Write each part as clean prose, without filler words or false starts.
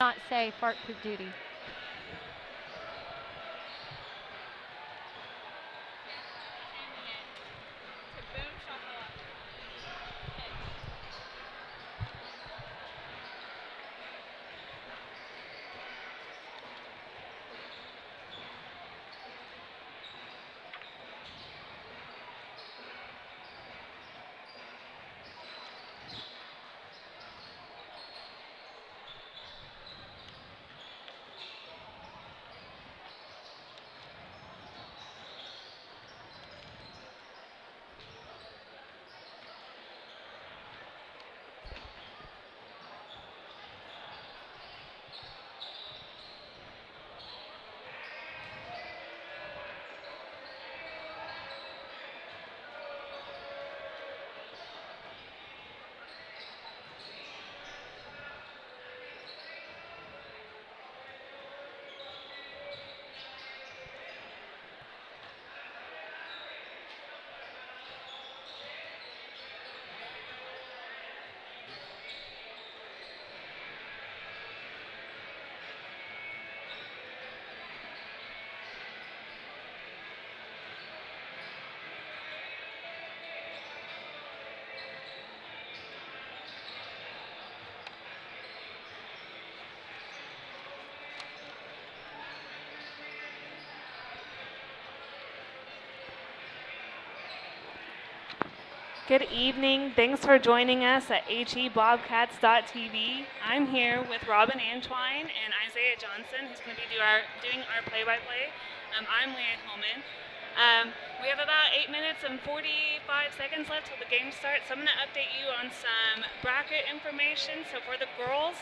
Not say fart poop duty. Good evening. Thanks for joining us at hebobcats.tv. I'm here with Robin Antwine and Isaiah Johnson, who's going to be doing our play-by-play. I'm Leah Hillman. We have about 8 minutes and 45 seconds left till the game starts, so I'm going to update you on some bracket information. So for the girls,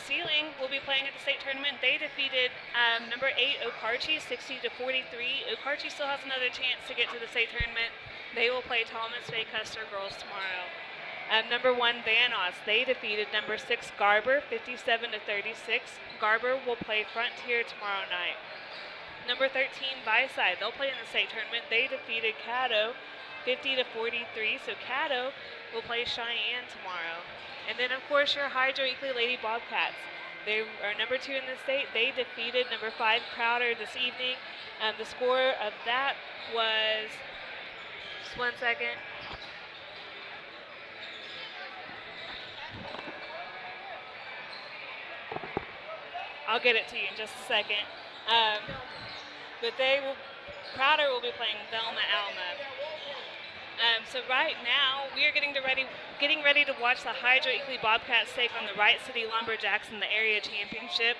Sealing will be playing at the state tournament. They defeated number 8 Okarche 60-43. Okarche still has another chance to get to the state tournament. They will play Thomas Bay Custer girls tomorrow. Number 1 Vanos, they defeated number 6 Garber 57-36. Garber will play Frontier tomorrow night. Number 13 Byside, they'll play in the state tournament. They defeated Caddo 50-43. So Caddo will play Cheyenne tomorrow. And then of course your Hydro Eakly Lady Bobcats. They are number 2 in the state. They defeated number 5 Crowder this evening. The score of that was, just 1 second. I'll get it to you in just a second. But Crowder will be playing Velma Alma. So right now, we are getting ready to watch the Hydro Eakly Bobcats take on the Wright City Lumberjacks in the area championship.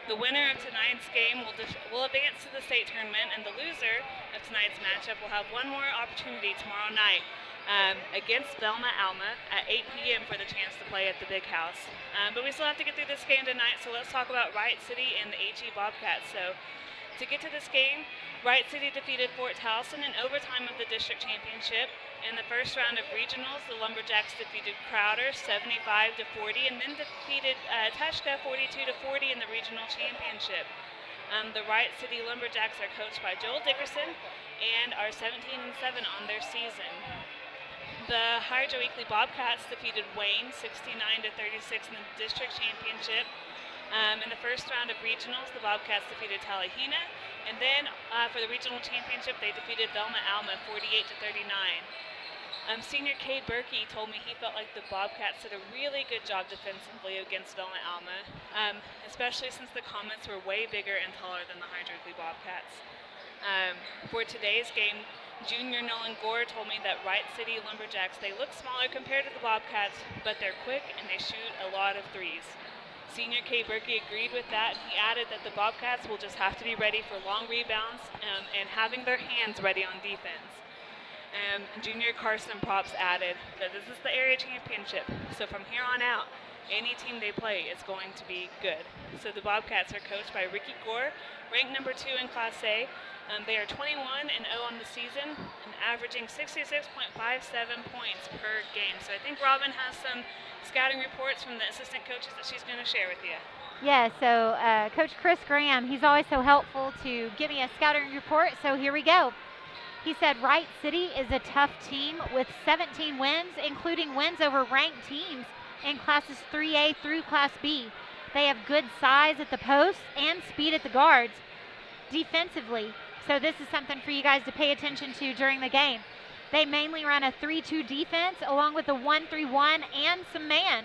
The winner of tonight's game will advance to the state tournament, and the loser of tonight's matchup will have one more opportunity tomorrow night against Velma Alma at 8 p.m. for the chance to play at the Big House. But we still have to get through this game tonight, so let's talk about Wright City and the HE Bobcats. So to get to this game, Wright City defeated Fort Towson in overtime of the district championship. In the first round of regionals, the Lumberjacks defeated Crowder 75-40 and then defeated Teshka 42-40 in the regional championship. The Wright City Lumberjacks are coached by Joel Dickerson and are 17-7 on their season. The Hydro Eakly Bobcats defeated Wayne 69-36 in the district championship. In the first round of regionals, the Bobcats defeated Talihina, and then for the regional championship, they defeated Velma Alma 48-39. Senior Cade Berkey told me he felt like the Bobcats did a really good job defensively against Velma Alma, especially since the Comets were way bigger and taller than the Hydro Eakly Bobcats. For today's game, Junior Nolan Gore told me that Wright City Lumberjacks, they look smaller compared to the Bobcats, but they're quick and they shoot a lot of threes. Senior Cade Berkey agreed with that. He added that the Bobcats will just have to be ready for long rebounds and having their hands ready on defense. Junior Carson Props added that this is the area championship, so from here on out, any team they play is going to be good. So the Bobcats are coached by Ricky Gore, ranked number 2 in Class A. They are 21-0 on the season and averaging 66.57 points per game. So I think Robin has some scouting reports from the assistant coaches that she's going to share with you. Yeah, so Coach Chris Graham, he's always so helpful to give me a scouting report, so here we go. He said Wright City is a tough team with 17 wins, including wins over ranked teams in classes 3A through Class B. They have good size at the posts and speed at the guards defensively. So this is something for you guys to pay attention to during the game. They mainly run a 3-2 defense along with a 1-3-1 and some man.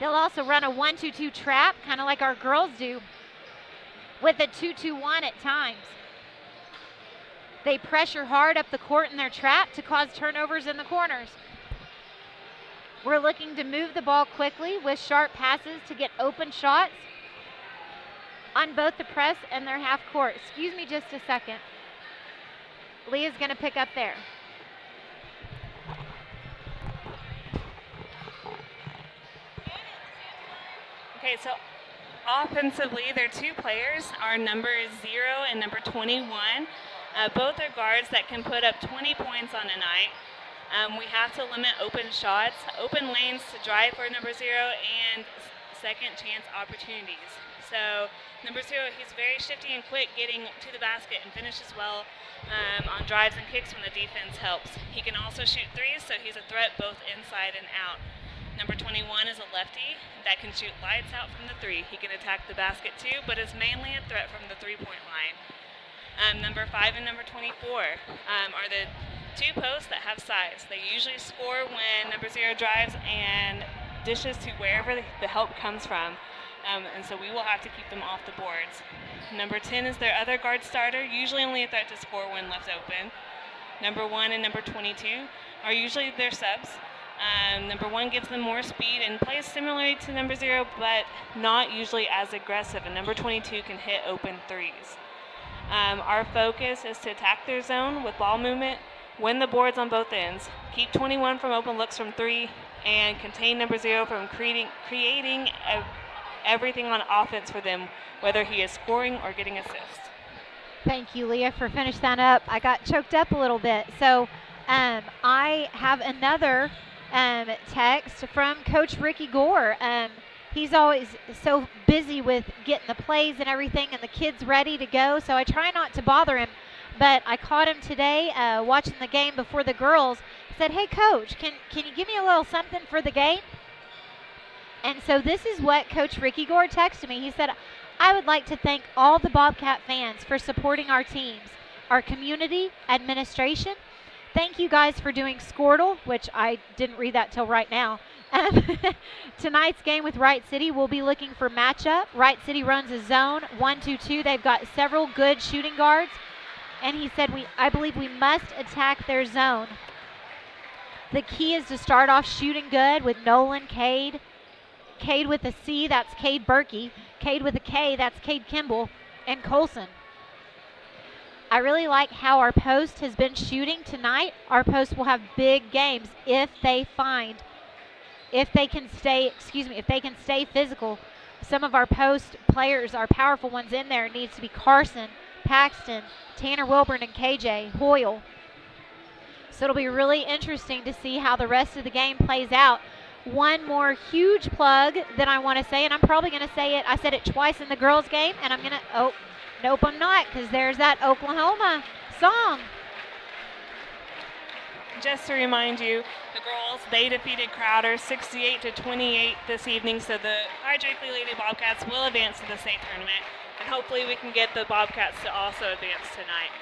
They'll also run a 1-2-2 trap, kind of like our girls do, with a 2-2-1 at times. They pressure hard up the court in their trap to cause turnovers in the corners. We're looking to move the ball quickly with sharp passes to get open shots on both the press and their half court. Excuse me just a second. Leah's going to pick up there. Okay, so offensively, their two players are number 0 and number 21. Both are guards that can put up 20 points on a night. We have to limit open shots, open lanes to drive for number 0, and second chance opportunities. So number 0, he's very shifty and quick getting to the basket and finishes well on drives and kicks when the defense helps. He can also shoot threes, so he's a threat both inside and out. Number 21 is a lefty that can shoot lights out from the 3. He can attack the basket too, but is mainly a threat from the 3-point line. Number 5 and number 24 are the two posts that have size. They usually score when number 0 drives and dishes to wherever the help comes from. And so we will have to keep them off the boards. Number 10 is their other guard starter, usually only a threat to score when left open. Number 1 and number 22 are usually their subs. Number 1 gives them more speed and plays similarly to number 0, but not usually as aggressive. And number 22 can hit open threes. Our focus is to attack their zone with ball movement, win the boards on both ends, keep 21 from open looks from 3, and contain number 0 from creating everything on offense for them, whether he is scoring or getting assists. Thank you, Leah, for finishing that up. I got choked up a little bit. So I have another text from Coach Ricky Gore. He's always so busy with getting the plays and everything and the kids ready to go, so I try not to bother him. But I caught him today watching the game before the girls. Said, hey, Coach, can you give me a little something for the game? And so this is what Coach Ricky Gore texted me. He said, I would like to thank all the Bobcat fans for supporting our teams, our community, administration. Thank you guys for doing Squirtle, which I didn't read that till right now. Tonight's game with Wright City, we'll be looking for matchup. Wright City runs a zone, 1-2-2. They've got several good shooting guards. And he said, I believe we must attack their zone. The key is to start off shooting good with Nolan, Cade. Cade with a C, that's Cade Berkey. Cade with a K, that's Cade Kimball. And Colson. I really like how our post has been shooting tonight. Our post will have big games if they can stay physical. Some of our post players, our powerful ones in there, needs to be Carson, Paxton, Tanner Wilburn, and KJ Hoyle. So it'll be really interesting to see how the rest of the game plays out. One more huge plug that I want to say, and I'm probably going to say it. I said it twice in the girls' game, and I'm going to, nope, I'm not, because there's that Oklahoma song. Just to remind you, the girls, they defeated Crowder 68-28 this evening, so the Eakly Lady Bobcats will advance to the state tournament, and hopefully we can get the Bobcats to also advance tonight.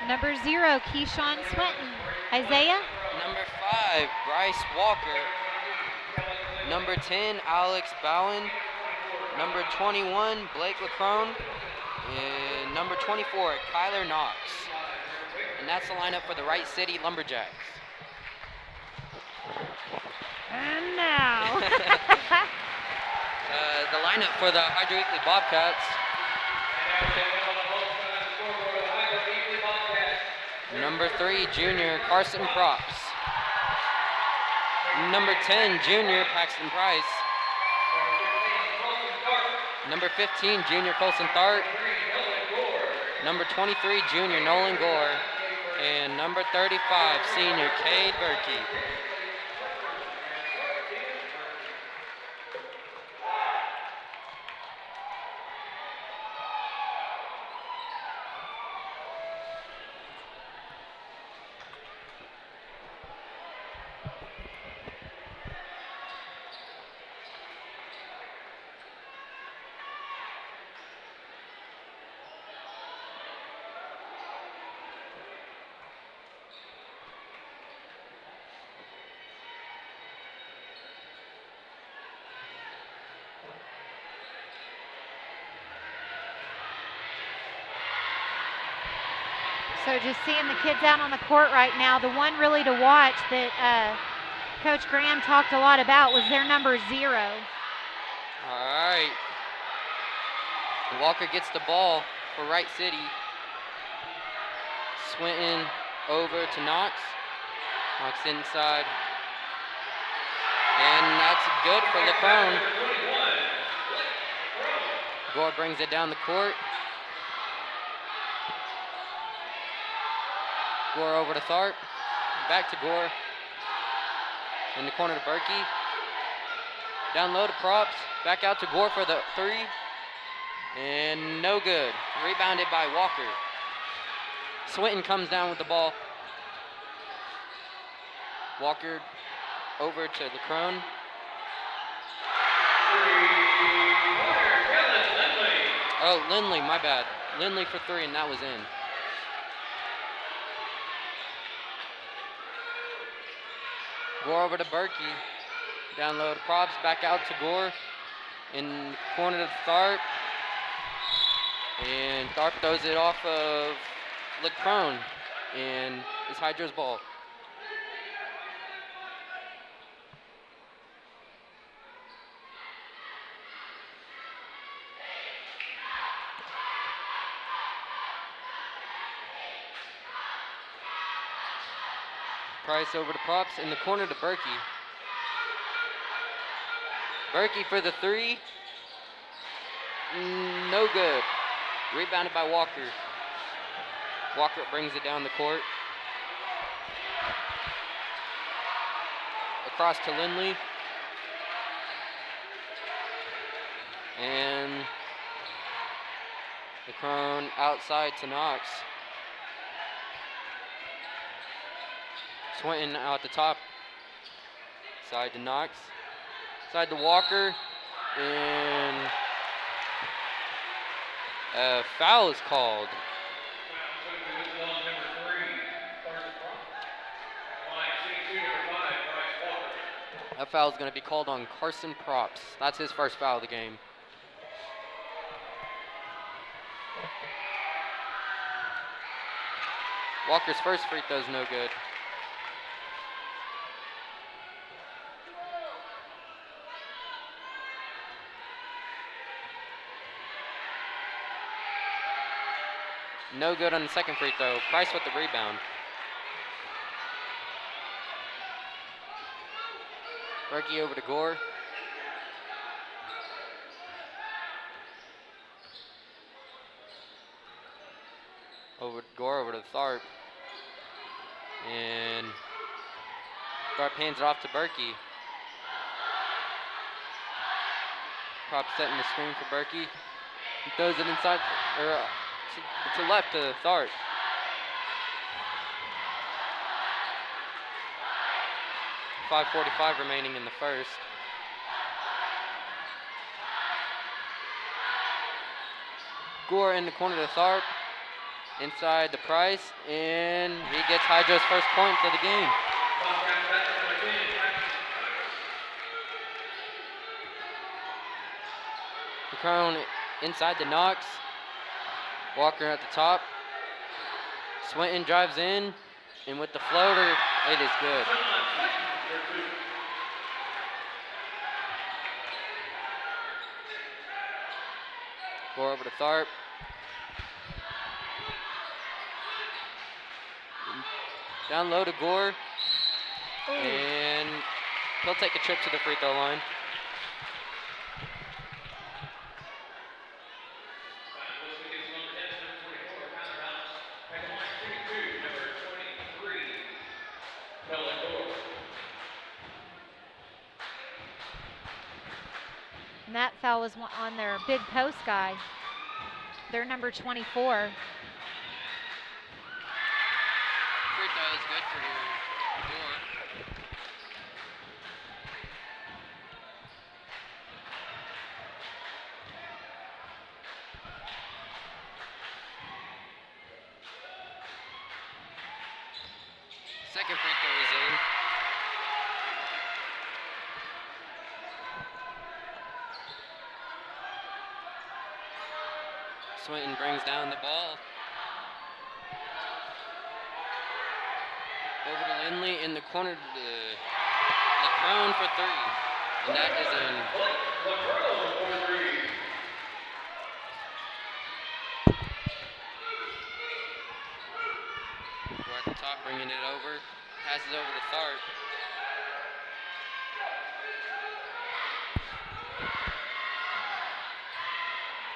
Number 0, Keyshawn Swinton. Isaiah. Number 5, Bryce Walker. Number 10, Alex Bowen. Number 21, Blake LaCrone. And number 24, Kyler Knox. And that's the lineup for the Wright City Lumberjacks. And now. The lineup for the Hydro Eakly Bobcats. Number 3, junior Carson Props. Number 10, junior Paxton Price. Number 15, junior Colson Thart. Number 23, junior Nolan Gore. And number 35, senior Cade Berkey. So just seeing the kids out on the court right now, the one really to watch that Coach Graham talked a lot about was their number 0. All right. Walker gets the ball for Wright City. Swinton over to Knox. Knox inside. And that's good for LaCrone. Gore brings it down the court. Gore over to Tharp. Back to Gore. In the corner to Berkey. Down low to Props. Back out to Gore for the 3. And no good. Rebounded by Walker. Swinton comes down with the ball. Walker over to LaCrone. Oh, Lindley, my bad. Lindley for 3, and that was in. Gore over to Berkey. Down low to Props. Back out to Gore. In corner to Tharp. And Tharp throws it off of LaCrone. And it's Hydro's ball. Price over to Props in the corner to Berkey. Berkey for the 3. No good. Rebounded by Walker. Walker brings it down the court. Across to Lindley. And LaCrone outside to Knox. Swinton out the top. Side to Knox. Side to Walker. And a foul is called. That foul is going to be called on Carson Props. That's his first foul of the game. Walker's first free throw is no good. No good on the second free throw. Price with the rebound. Berkey over to Gore. Gore over to Tharp. And Tharp hands it off to Berkey. Prop setting the screen for Berkey. He throws it inside, or to left to Tharp. .5:45 remaining in the first. Gore in the corner to Tharp. inside the Price, and he gets Hydro's first point of the game. Crown inside the Knox. Walker at the top. Swinton drives in, and with the floater, it is good. Gore over to Tharp. Down low to Gore. And he'll take a trip to the free throw line. And that foul was on their big post guy. Their number 24. Free throw is good for Gore. Second free throw is in. Swinton brings down the ball. Over to Lindley in the corner. The Crown for three. And that is in. We're at the top, bringing it over. Passes over to Tharp.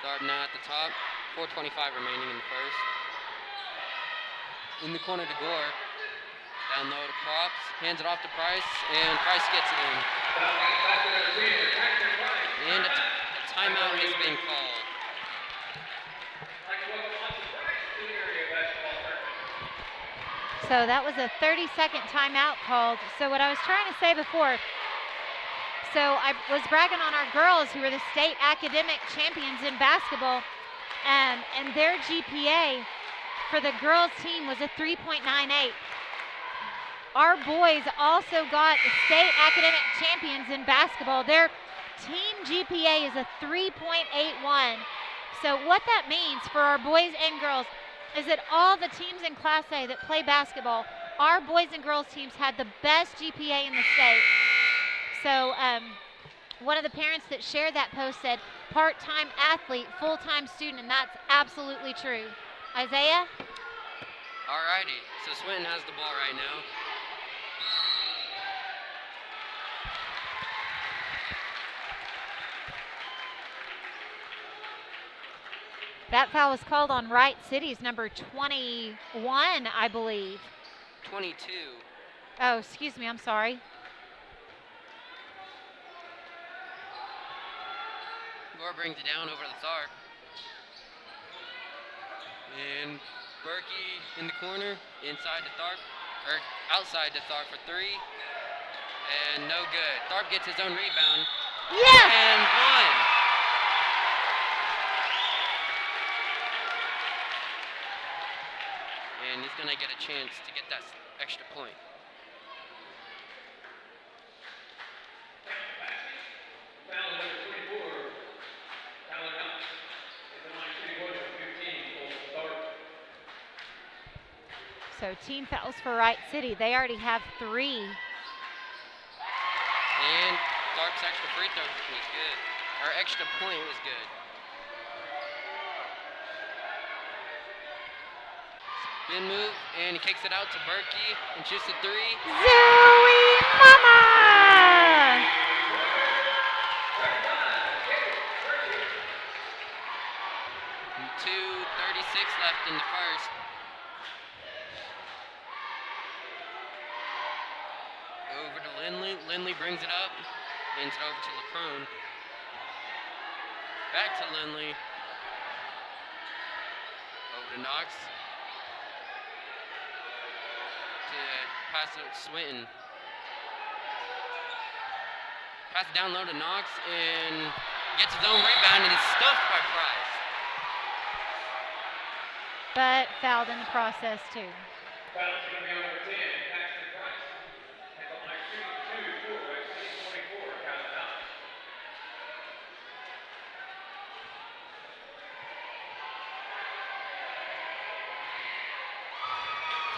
Tharp now at the top. 4:25 remaining in the first. In the corner to Gore. Down low to Props. Hands it off to Price, and Price gets it in. And a timeout has been called. So that was a 30-second timeout called. So what I was trying to say before, so I was bragging on our girls who were the state academic champions in basketball, and their GPA for the girls team was a 3.98. Our boys also got state academic champions in basketball. Their team GPA is a 3.81. So what that means for our boys and girls is that all the teams in Class A that play basketball, our boys and girls teams had the best GPA in the state. So one of the parents that shared that post said, part-time athlete, full-time student, and that's absolutely true. Isaiah? All righty, so Swinton has the ball right now. That foul was called on Wright City's number 21, I believe. 22. Oh, excuse me, I'm sorry. Gore brings it down over to Tharp. And Berkey in the corner, inside to Tharp, or outside to Tharp for three. And no good. Tharp gets his own rebound. Yes! And one. And he's going to get a chance to get that extra point. So team fouls for Wright City. They already have 3. And Tharp's extra free throw was good. Or extra point was good. Spin move, and he kicks it out to Berkey and shoots the 3. Zoe Mama! 2:36 left in the first. Over to Lindley. Lindley brings it up. Hands it over to LeCrone. Back to Lindley. Over to Knox. To pass it to Swinton. Pass it down low to Knox and gets his own rebound and is stuffed by Price. but fouled in the process too.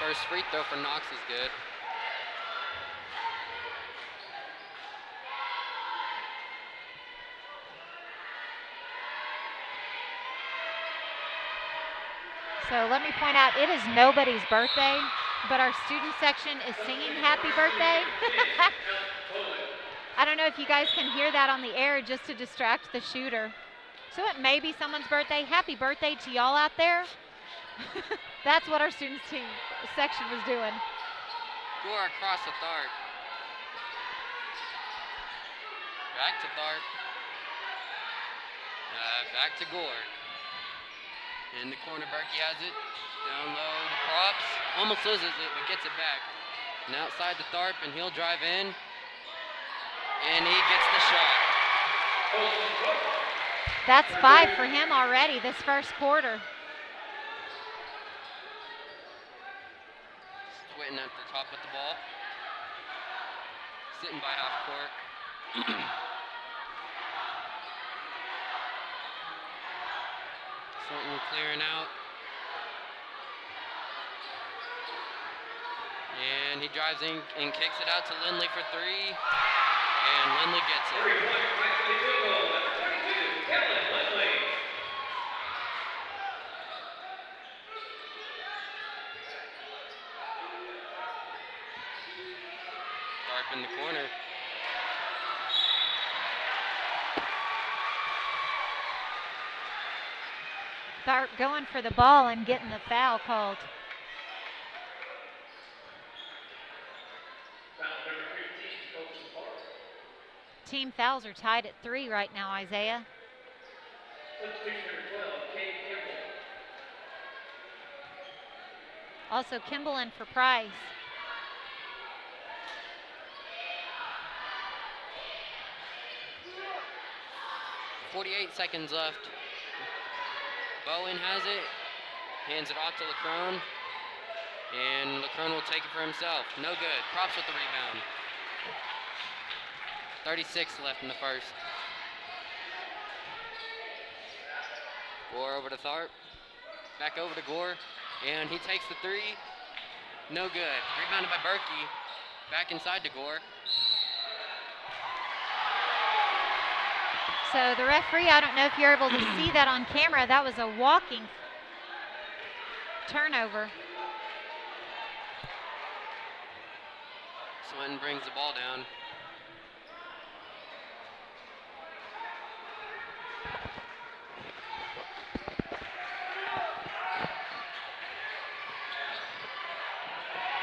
First free throw for Knox is good. So let me point out, it is nobody's birthday, but our student section is singing happy birthday. I don't know if you guys can hear that on the air just to distract the shooter. So it may be someone's birthday. Happy birthday to y'all out there. That's what our students team section was doing. Gore across the Tharp. Back to Tharp. Back to Gore. In the corner, Berkey has it. Down low to Props. Almost loses it, but gets it back. And outside the Tharp, and he'll drive in. And he gets the shot. That's 5 for him already this first quarter. Switting at the top of the ball. Sitting by half court. Swinton clearing out. And he drives in and kicks it out to Lindley for 3. And Lindley gets it. Tharp in the corner. Tharp going for the ball and getting the foul called. Team fouls are tied at 3 right now, Isaiah. Also Kimball in for Price. .48 seconds left. Bowen has it, hands it off to LeCrone, and LeCrone will take it for himself. No good. Props with the rebound. 36 left in the first. Gore over to Tharp. Back over to Gore, and he takes the 3. No good. Rebounded by Berkey. Back inside to Gore. So the referee, I don't know if you're able to see that on camera, that was a walking turnover. Swinton brings the ball down.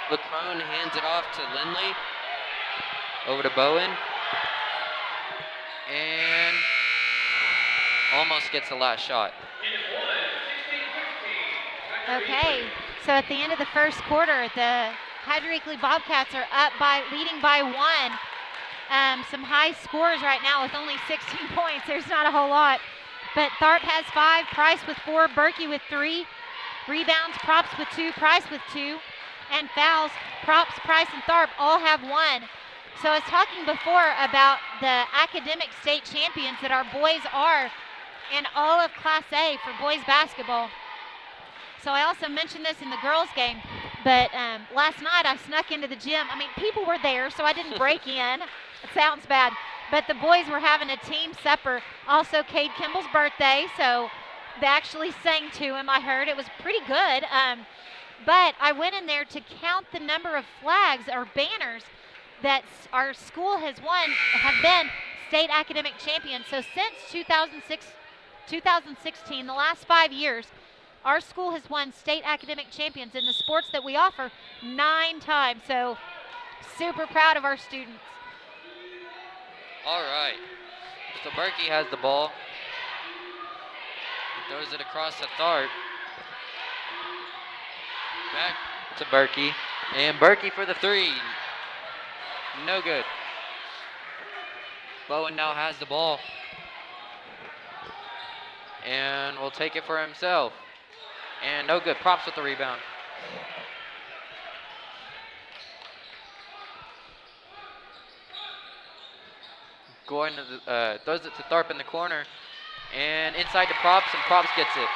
LeCrone hands it off to Lindley. Over to Bowen. And almost gets the last shot. Okay, so at the end of the first quarter, the Eakly Bobcats are leading by 1. Some high scores right now with only 16 points. There's not a whole lot. But Tharp has 5, Price with 4, Berkey with 3. Rebounds, Props with 2, Price with 2. And fouls, Props, Price, and Tharp all have 1. So I was talking before about the academic state champions that our boys are in all of Class A for boys basketball. So I also mentioned this in the girls game, but last night I snuck into the gym. I mean, people were there, so I didn't break in. It sounds bad. But the boys were having a team supper. Also, Cade Kimball's birthday, so they actually sang to him, I heard. It was pretty good. But I went in there to count the number of flags or banners that our school have been state academic champions. So since 2016, the last 5 years, our school has won state academic champions in the sports that we offer 9 times. So super proud of our students. All right. So Berkey has the ball. He throws it across the Tharp. Back to Berkey. And Berkey for the 3. No good. Bowen now has the ball. And will take it for himself. And no good. Props with the rebound. Gordon throws it to Tharp in the corner. And inside to Props, and Props gets it.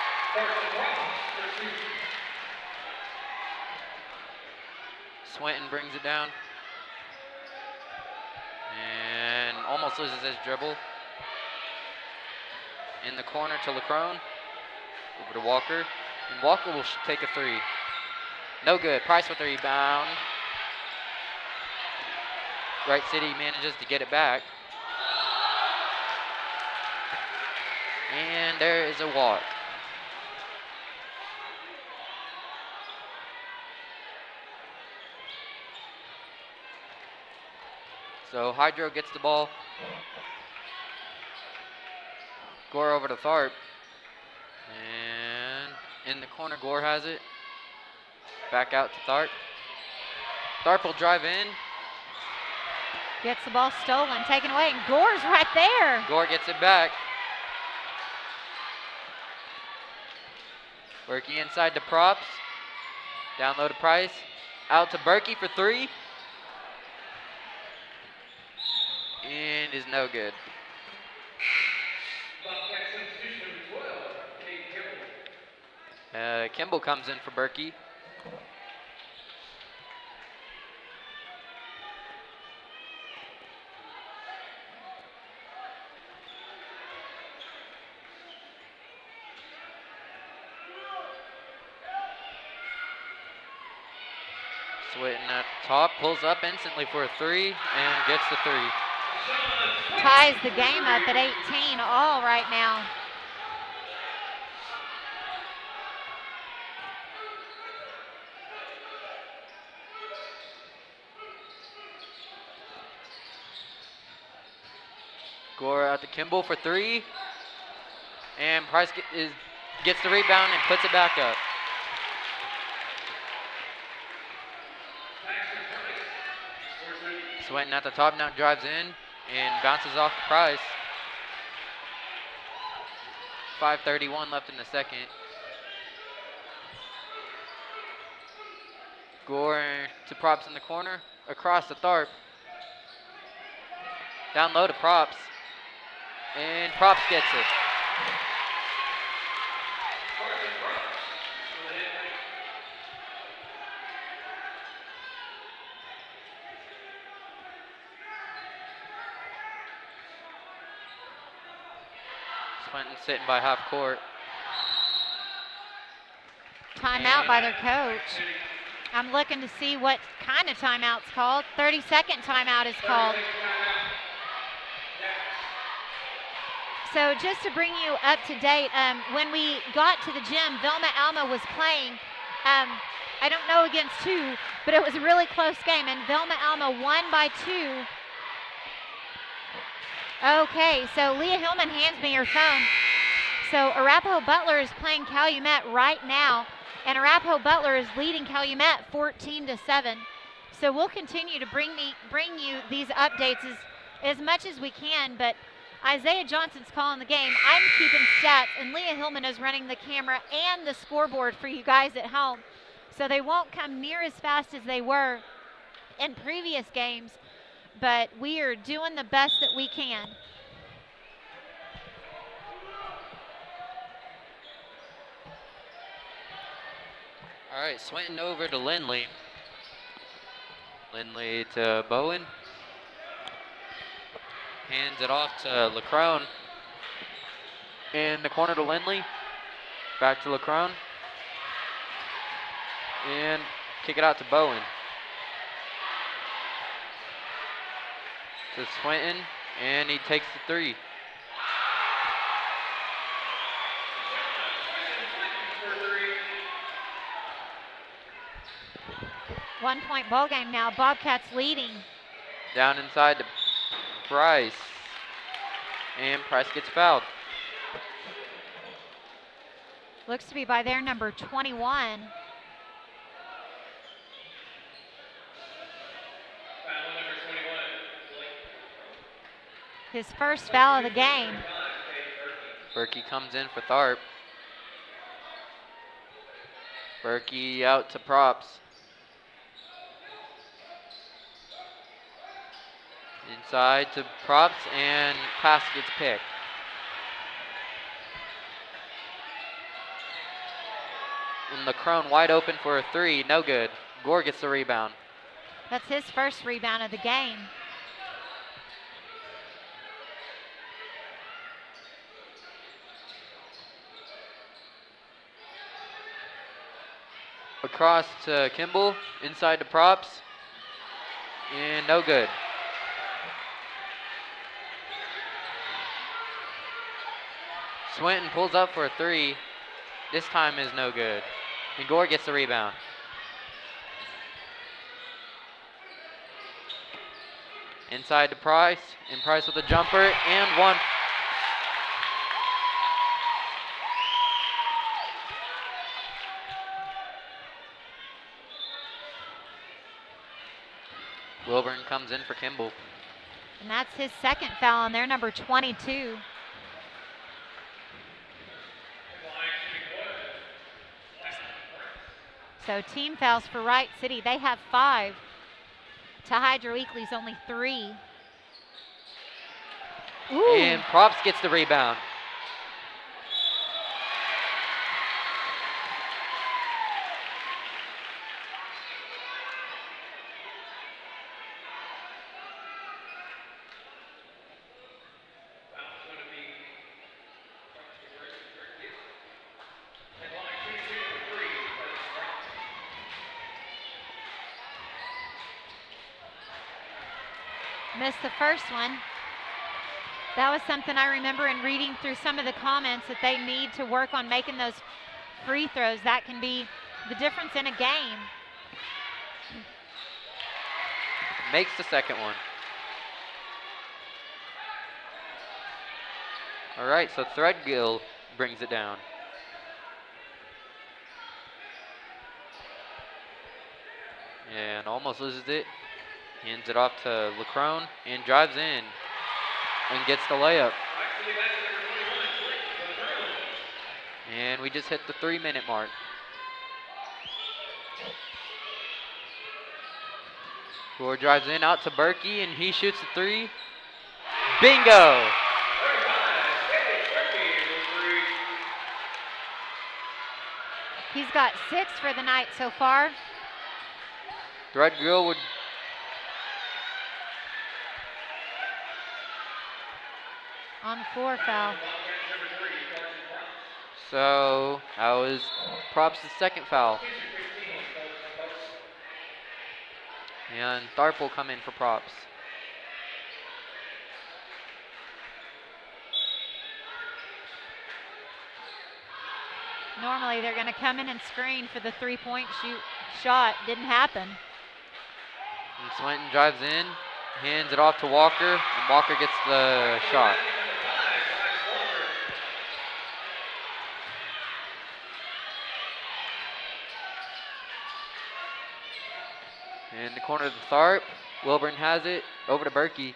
Swinton brings it down. And almost loses his dribble. In the corner to LeCrone. Over to Walker. And Walker will take a three. No good. Price with the rebound. Wright City manages to get it back. And there is a walk. So Hydro gets the ball. Gore over to Tharp. And in the corner, Gore has it. Back out to Tharp. Tharp will drive in. Gets the ball stolen, taken away, and Gore's right there. Gore gets it back. Berkey inside to Props. Down low to Price. Out to Berkey for three. And is no good. Kimball comes in for Berkey. Swinton at the top, pulls up instantly for a three, and gets the three. Ties the game up at 18 all right now. Gore out to Kimball for three. And Price gets the rebound and puts it back up. Swinton at the top now drives in and bounces off Price. 5:31 left in the second. Gore to Props in the corner. Across to Tharp. Down low to Props. And Props gets it. Swinton sitting by half court. Timeout by their coach. I'm looking to see what kind of timeout's called. 30-second timeout is called. So just to bring you up to date, when we got to the gym, Velma Alma was playing, I don't know against who, but it was a really close game, and Velma Alma won by 2. Okay, so Leah Hillman hands me her phone. So Arapahoe Butler is playing Calumet right now, and Arapahoe Butler is leading Calumet 14-7. So we'll continue to bring you these updates as much as we can, but Isaiah Johnson's calling the game. I'm keeping stats, and Leah Hillman is running the camera and the scoreboard for you guys at home. So they won't come near as fast as they were in previous games, but we are doing the best that we can. All right, Swinton over to Lindley. Lindley to Bowen. Hands it off to LeCrone. In the corner to Lindley. Back to LeCrone. And kick it out to Bowen. To Swinton, and he takes the three. One-point ball game now. Bobcats leading. Down inside to Price. And Price gets fouled. Looks to be by their number 21. His first foul of the game. Berkey comes in for Tharp. Berkey out to props. Inside to props, and pass gets picked. And LeCrone wide open for a 3, no good. Gore gets the rebound. That's his first rebound of the game. Across to Kimball, inside to props, and no good. Swinton pulls up for a 3. This time is no good. And Gore gets the rebound. Inside to Price, and Price with a jumper, and one. Wilburn comes in for Kimball. And that's his second foul on there, number 22. So team fouls for Wright City. They have 5. To Hydro Eakly's only 3. Ooh. And Props gets the rebound. Missed the first one. That was something I remember in reading through some of the comments, that they need to work on making those free throws. That can be the difference in a game. Makes the second one. All right, so Threadgill brings it down. And almost loses it. Hands it off to LeCrone and drives in and gets the layup. And we just hit the 3-minute mark. Gore drives in out to Berkey, and he shoots the 3. Bingo! He's got 6 for the night so far. Threadgill would on the floor foul. So that was Props' second foul. And Tharp will come in for Props. Normally they're going to come in and screen for the 3-point shot. Didn't happen. And Swinton drives in, hands it off to Walker, and Walker gets the shot. In the corner of the Tharp, Wilburn has it, over to Berkey.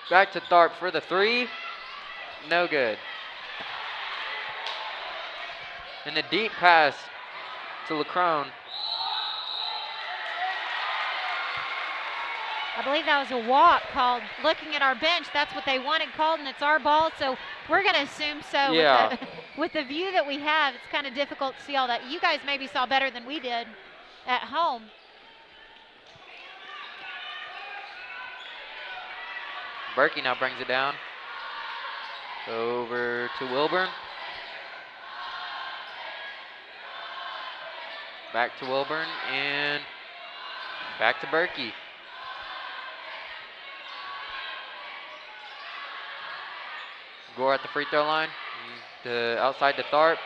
Back to Tharp for the 3, no good. And a deep pass to LeCrone. I believe that was a walk called. Looking at our bench, that's what they wanted called, and it's our ball, so we're going to assume so. Yeah. With the view that we have, it's kind of difficult to see all that. You guys maybe saw better than we did at home. Berkey now brings it down. Over to Wilburn. Back to Wilburn, and back to Berkey. Gore at the free throw line. Outside to Tharp.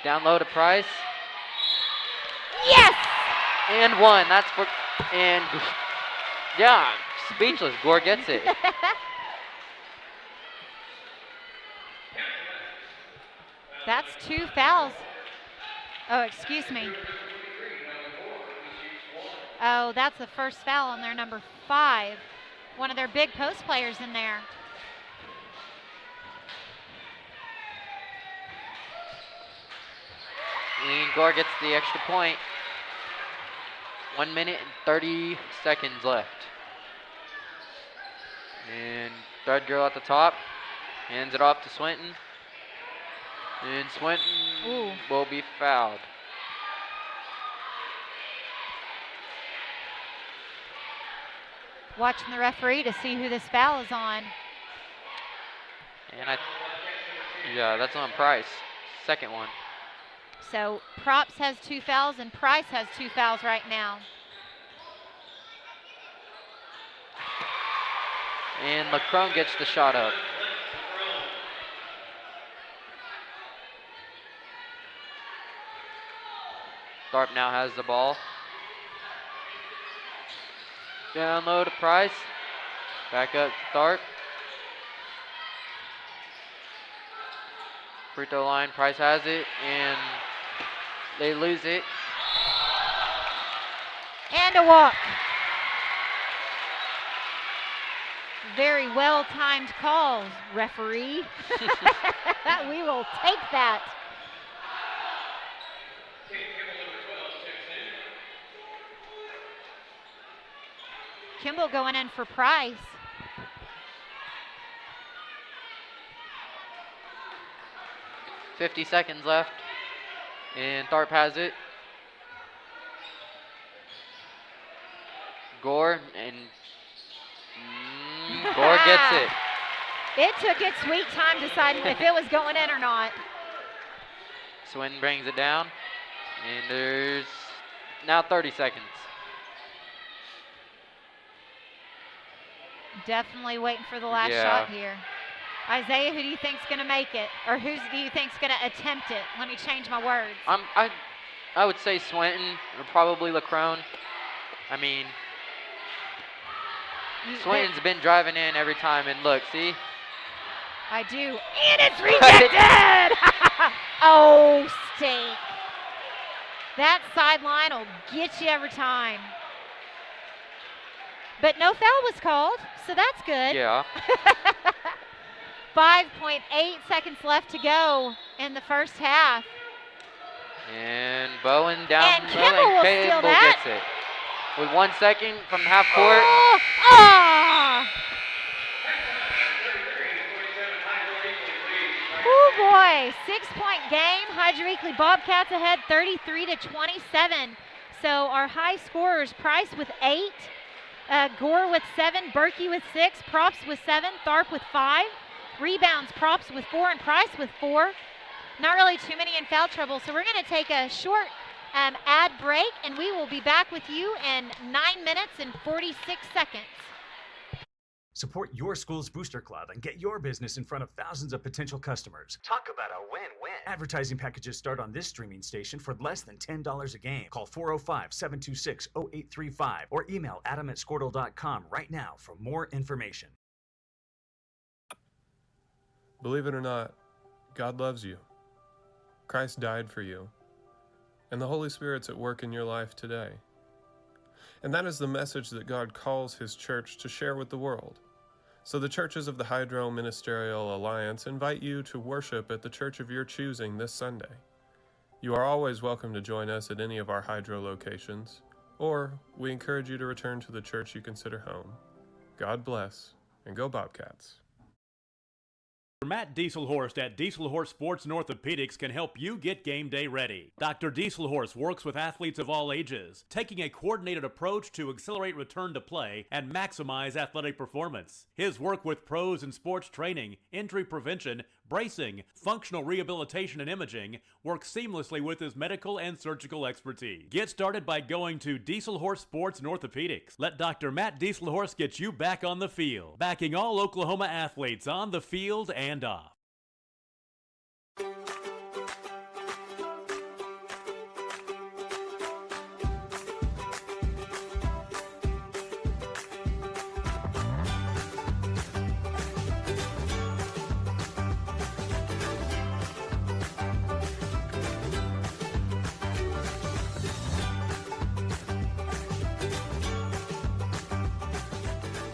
Down low to Price. Yes! And one. That's for, and yeah, speechless. Gore gets it. That's 2 fouls. Oh, excuse me. Oh, that's the first foul on their number 5. One of their big post players in there. And Gore gets the extra point. 1 minute and 30 seconds left. And third girl at the top. Hands it off to Swinton. And Swinton will be fouled. Watching the referee to see who this foul is on. And yeah, that's on Price. Second one. So Props has 2 fouls and Price has 2 fouls right now. And LaCrone gets the shot up. Tharp now has the ball. Down low to Price. Back up to Tharp. Free throw line, Price has it, and they lose it. And a walk. Very well-timed call, referee. We will take that. Kimball going in for Price. .50 seconds left, and Tharp has it. Gore, and Gore gets it. It took its sweet time deciding if it was going in or not. Swinton brings it down, and there's now 30 seconds. Definitely waiting for the last shot here. Isaiah, who do you think's going to make it? Or who do you think's going to attempt it? Let me change my words. I would say Swinton or probably LaCrone. I mean, Swinton's been driving in every time, and look, see? I do. And it's rejected! Oh, stink. That sideline will get you every time. But no foul was called, so that's good. Yeah. 5.8 seconds left to go in the first half. And Bowen down and Kimball will steal that. Gets it. With 1 second from half court. Oh boy, 6-point game. Hydro Eakly Bobcats ahead 33-27. So our high scorers, Price with 8, Gore with 7, Berkey with 6, Props with 7, Tharp with 5. Rebounds, Props with 4, and Price with 4. Not really too many in foul trouble, so we're going to take a short ad break, and we will be back with you in 9 minutes and 46 seconds. Support your school's booster club and get your business in front of thousands of potential customers. Talk about a win-win. Advertising packages start on this streaming station for less than $10 a game. Call 405-726-0835 or email adam@squirtle.com right now for more information. Believe it or not, God loves you. Christ died for you. And the Holy Spirit's at work in your life today. And that is the message that God calls His church to share with the world. So the churches of the Hydro Ministerial Alliance invite you to worship at the church of your choosing this Sunday. You are always welcome to join us at any of our Hydro locations, or we encourage you to return to the church you consider home. God bless, and go Bobcats. Matt Dieselhorst at Dieselhorst Sports and Orthopedics can help you get game day ready. Dr. Dieselhorst works with athletes of all ages, taking a coordinated approach to accelerate return to play and maximize athletic performance. His work with pros in sports training, injury prevention, bracing, functional rehabilitation, and imaging works seamlessly with his medical and surgical expertise. Get started by going to Dieselhorst Sports and Orthopedics. Let Dr. Matt Dieselhorst get you back on the field, backing all Oklahoma athletes on the field and off.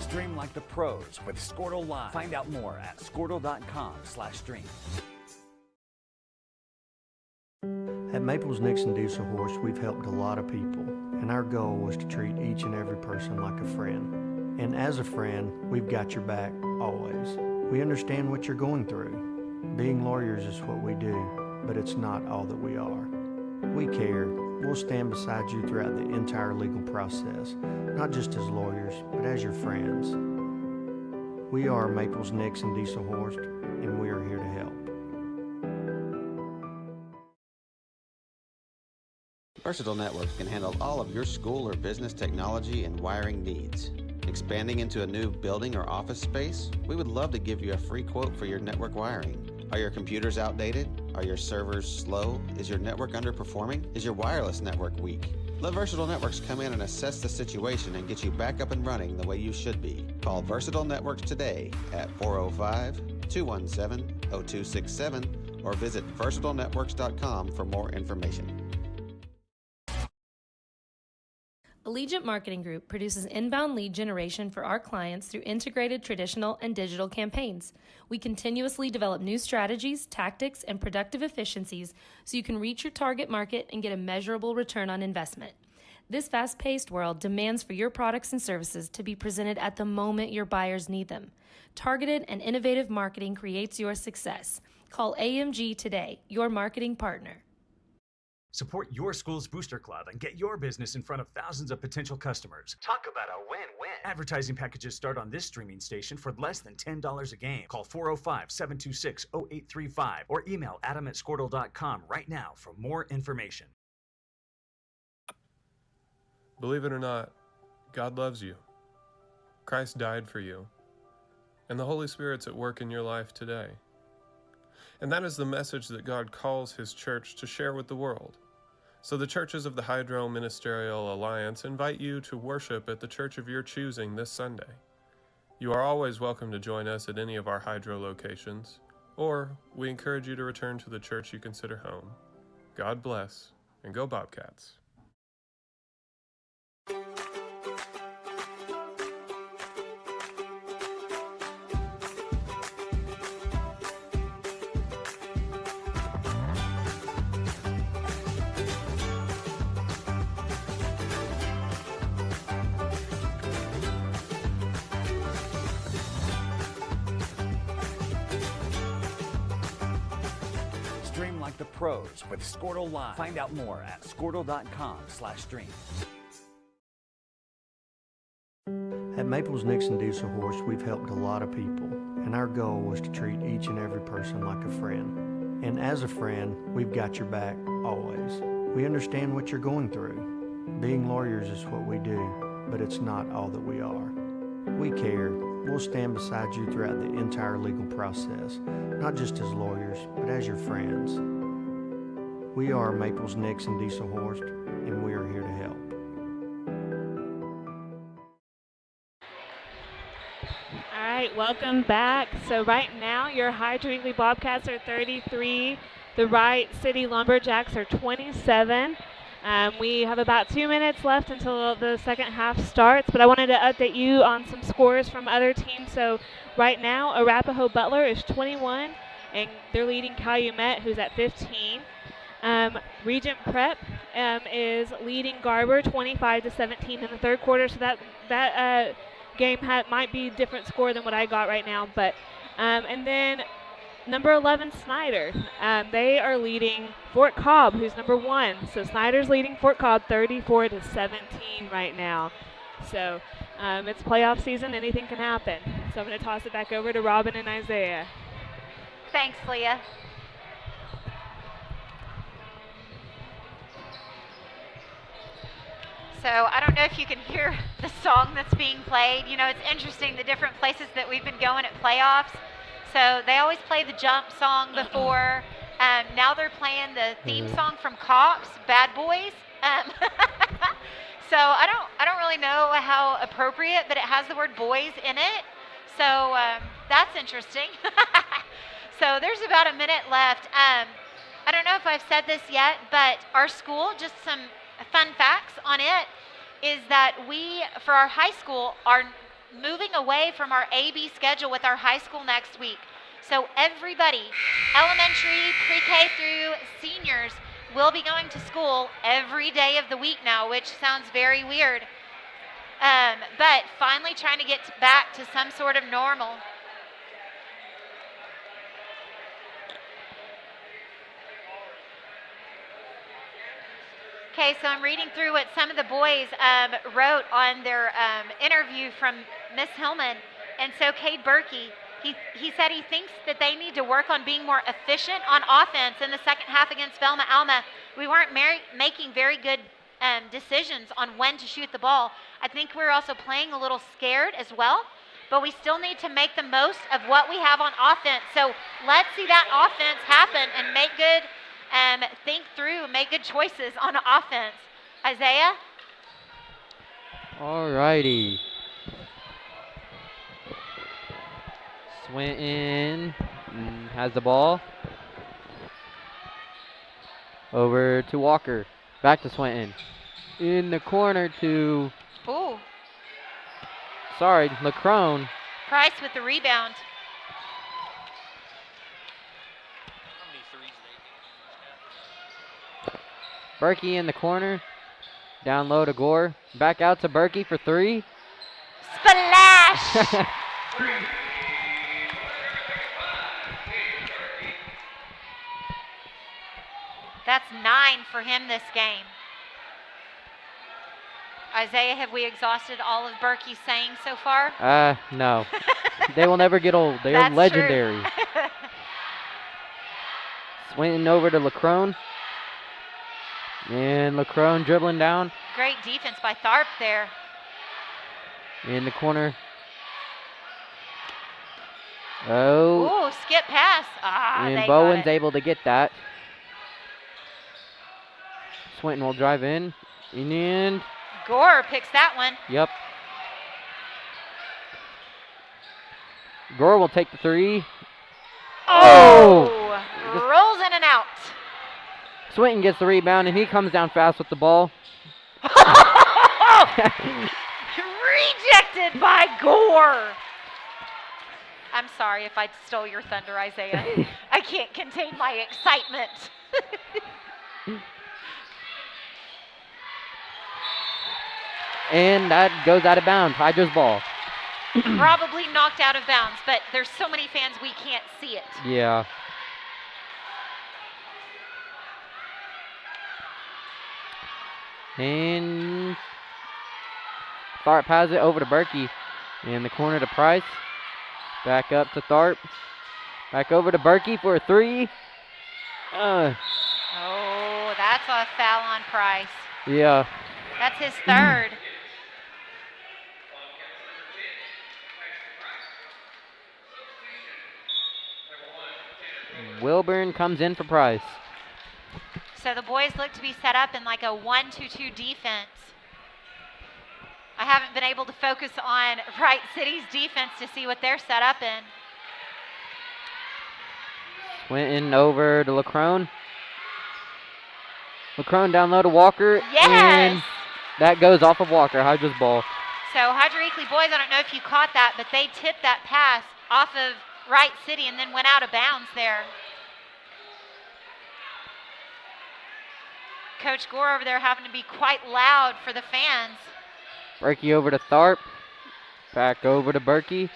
Stream like the pros with Squirtle Live. Find out more at squirtle.com/stream. At Maples Nixon Diesel Horse, we've helped a lot of people, and our goal was to treat each and every person like a friend. And as a friend, we've got your back, always. We understand what you're going through. Being lawyers is what we do, but it's not all that we are. We care. We'll stand beside you throughout the entire legal process, not just as lawyers, but as your friends. We are Maples Nixon Diesel Horse, and we are here to help. Versatile Networks can handle all of your school or business technology and wiring needs. Expanding into a new building or office space? We would love to give you a free quote for your network wiring. Are your computers outdated? Are your servers slow? Is your network underperforming? Is your wireless network weak? Let Versatile Networks come in and assess the situation and get you back up and running the way you should be. Call Versatile Networks today at 405-217-0267 or visit versatilenetworks.com for more information. Allegiant Marketing Group produces inbound lead generation for our clients through integrated traditional and digital campaigns. We continuously develop new strategies, tactics, and productive efficiencies so you can reach your target market and get a measurable return on investment. This fast-paced world demands for your products and services to be presented at the moment your buyers need them. Targeted and innovative marketing creates your success. Call AMG today, your marketing partner. Support your school's booster club and get your business in front of thousands of potential customers. Talk about a win-win. Advertising packages start on this streaming station for less than $10 a game. Call 405-726-0835 or email adam@squirtle.com right now for more information. Believe it or not, God loves you. Christ died for you. And the Holy Spirit's at work in your life today. And that is the message that God calls His church to share with the world. So the churches of the Hydro Ministerial Alliance invite you to worship at the church of your choosing this Sunday. You are always welcome to join us at any of our Hydro locations, or we encourage you to return to the church you consider home. God bless, and go Bobcats. Stream like the pros with Squirtle Live. Find out more at squirtle.com/stream. At Maples Nixon Diesel Horse, we've helped a lot of people, and our goal was to treat each and every person like a friend. And as a friend, we've got your back, always. We understand what you're going through. Being lawyers is what we do, but it's not all that we are. We care. We'll stand beside you throughout the entire legal process, not just as lawyers, but as your friends. We are Maples Nixon Diesel Horse, and we are here to help. All right, welcome back. So right now, your Hydro Eakly Bobcats are 33. The Wright City Lumberjacks are 27. We have about 2 minutes left until the second half starts, but I wanted to update you on some scores from other teams. So right now, Arapahoe Butler is 21, and they're leading Calumet, who's at 15. Regent Prep is leading Garber 25-17 in the third quarter, so that game might be a different score than what I got right now. But and then number 11, Snyder. They are leading Fort Cobb, who's number 1. So Snyder's leading Fort Cobb 34-17 right now. So it's playoff season. Anything can happen. So I'm going to toss it back over to Robin and Isaiah. Thanks, Leah. So I don't know if you can hear the song that's being played. You know, it's interesting, the different places that we've been going at playoffs. So they always play the jump song before. Now they're playing the theme song from Cops, Bad Boys. So I don't really know how appropriate, but it has the word boys in it. So that's interesting. So there's about a minute left. I don't know if I've said this yet, but our school, just some fun facts on it, is that we, for our high school, are moving away from our AB schedule with our high school next week. So everybody, elementary, pre-K through seniors, will be going to school every day of the week now, which sounds very weird. But finally trying to get back to some sort of normal. Okay, so I'm reading through what some of the boys wrote on their interview from Miss Hillman. And so Cade Berkey, he said he thinks that they need to work on being more efficient on offense in the second half against Velma Alma. We weren't making very good decisions on when to shoot the ball. I think we're also playing a little scared as well, but we still need to make the most of what we have on offense. So let's see that offense happen and make good, think through, make good choices on offense. Isaiah? All righty. Swinton has the ball. Over to Walker. Back to Swinton. In the corner to... Ooh. Sorry, LaCrone. Price with the rebound. Berkey in the corner. Down low to Gore. Back out to Berkey for three. Splash! That's 9 for him this game. Isaiah, have we exhausted all of Berkey's sayings so far? No. They will never get old. They are legendary. Swinton over to LaCrone. And LaCrone dribbling down. Great defense by Tharp there. In the corner. Oh. Ooh, skip pass. And Bowen's able to get that. Swinton will drive in. And Gore picks that one. Yep. Gore will take the three. Oh! Rolls in and out. Swinton gets the rebound, and he comes down fast with the ball. Rejected by Gore. I'm sorry if I stole your thunder, Isaiah. I can't contain my excitement. And that goes out of bounds. Hydra's ball. Probably knocked out of bounds, but there's so many fans we can't see it. Yeah. And Tharp has it over to Berkey. In the corner to Price. Back up to Tharp. Back over to Berkey for a three. Oh, that's a foul on Price. Yeah. That's his third. Wilburn comes in for Price. So the boys look to be set up in like a 1-2-2 defense. I haven't been able to focus on Wright City's defense to see what they're set up in. Swinton over to LaCrone. LaCrone down low to Walker. Yes! And that goes off of Walker. Hydra's ball. So Hydra Eakly boys, I don't know if you caught that, but they tipped that pass off of Wright City and then went out of bounds there. Coach Gore over there having to be quite loud for the fans. Berkey over to Tharp. Back over to Berkey.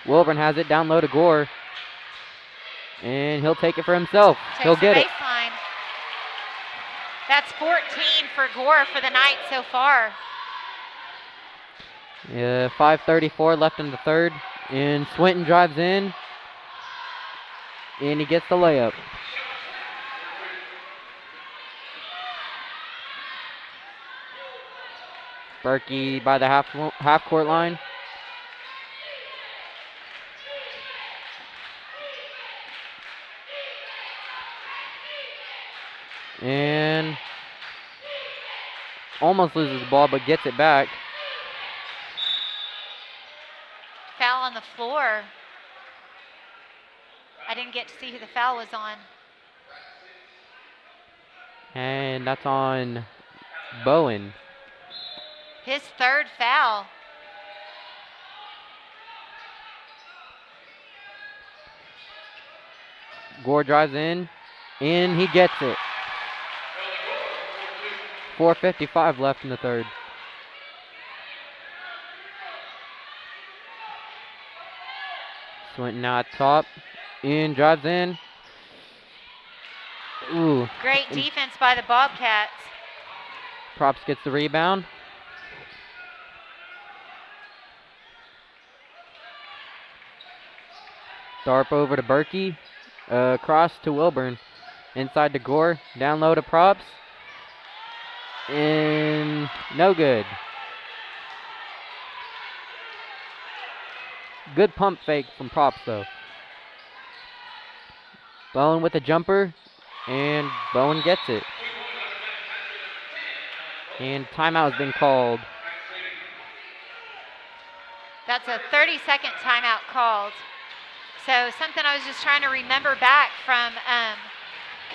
Wilburn has it down low to Gore. And he'll take it for himself. He'll get it. Baseline. That's 14 for Gore for the night so far. Yeah, 5:34 left in the third. And Swinton drives in. And he gets the layup. Berkey by the half court line. And almost loses the ball, but gets it back. Foul on the floor. I didn't get to see who the foul was on. And that's on Bowen. His third foul. Gore drives in, and he gets it. 4:55 left in the third. Swinton now at top. In, drives in. Ooh. Great defense by the Bobcats. Props gets the rebound. Tharp over to Berkey. Cross to Wilburn. Inside to Gore. Down low to Props. And no good. Good pump fake from Props though. Bowen with a jumper. And Bowen gets it. And timeout has been called. That's a 30-second timeout called. So something I was just trying to remember back from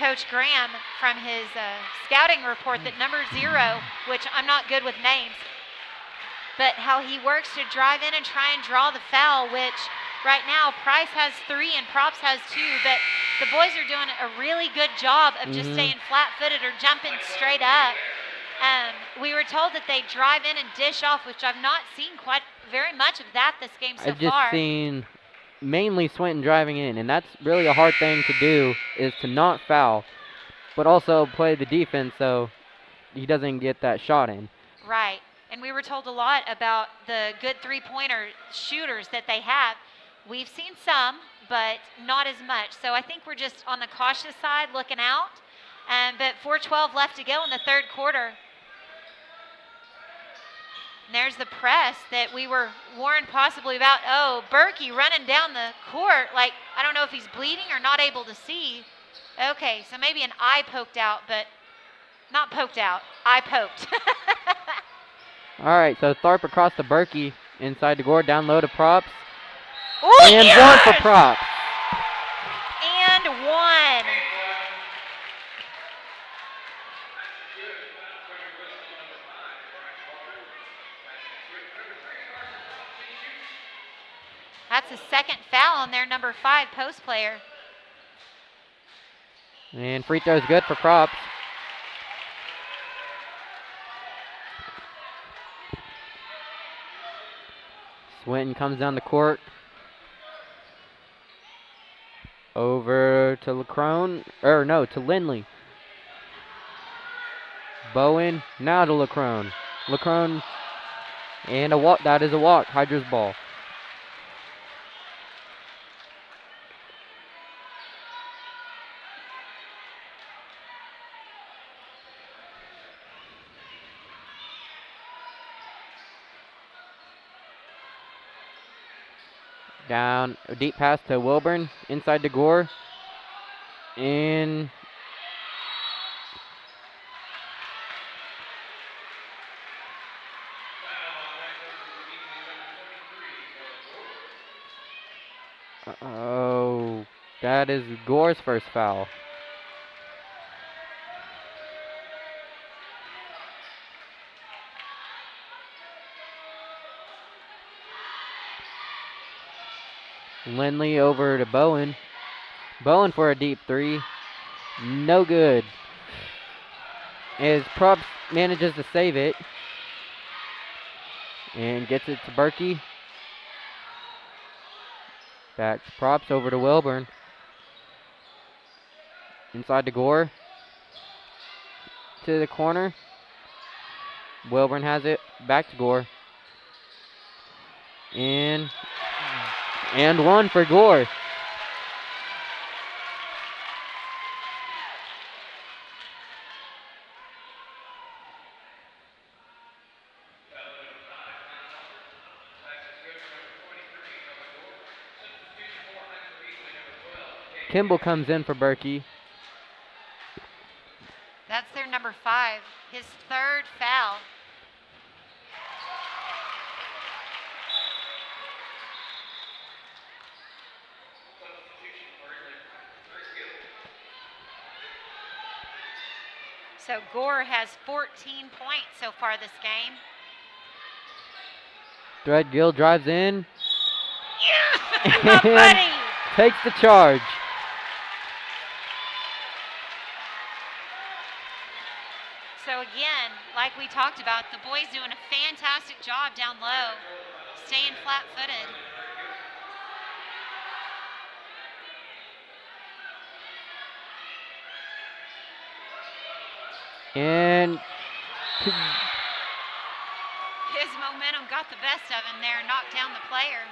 Coach Graham from his scouting report that number 0, which I'm not good with names, but how he works to drive in and try and draw the foul, which right now Price has 3 and Props has 2, but the boys are doing a really good job of just staying flat-footed or jumping straight up. We were told that they drive in and dish off, which I've not seen quite very much of that this game so I've just far. seen mainly Swinton driving in, and that's really a hard thing to do, is to not foul, but also play the defense so he doesn't get that shot in. Right, and we were told a lot about the good three-pointer shooters that they have. We've seen some, but not as much. So I think we're just on the cautious side looking out. But 4:12 left to go in the third quarter. And there's the press that we were warned possibly about. Oh, Berkey running down the court. Like, I don't know if he's bleeding or not able to see. Okay, so maybe an eye poked out, but not poked out. Eye poked. All right, so Tharp across to Berkey. Inside to Gore, down low to Props. Ooh, and yes! 1 for Props. And 1. That's the second foul on their number 5 post player. And free throw is good for Props. Swinton comes down the court. Over to to Lindley. Bowen, now to LeCrone. LeCrone, and a walk. That is a walk. Hydra's ball. Down, a deep pass to Wilburn, inside to Gore. And oh, that is Gore's first foul. Lindley over to Bowen. Bowen for a deep 3. No good. As Props manages to save it. And gets it to Berkey. Back to Props over to Wilburn. Inside to Gore. To the corner. Wilburn has it. Back to Gore. And 1 for Gore. Kimball comes in for Berkey. That's their number 5, his third foul. So Gore has 14 points so far this game. Threadgill drives in. Yeah, buddy. Takes the charge. So So again, like we talked about, the boys doing a fantastic job down low, staying flat-footed. And his momentum got the best of him there, knocked down the player.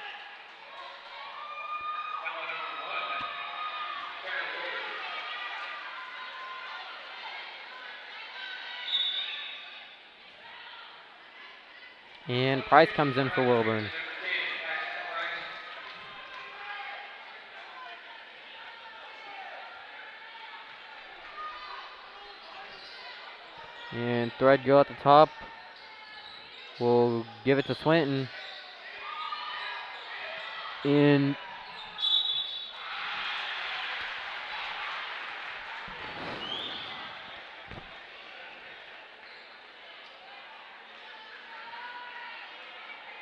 And Price comes in for Wilburn. And Threadgill at the top. We'll give it to Swinton. And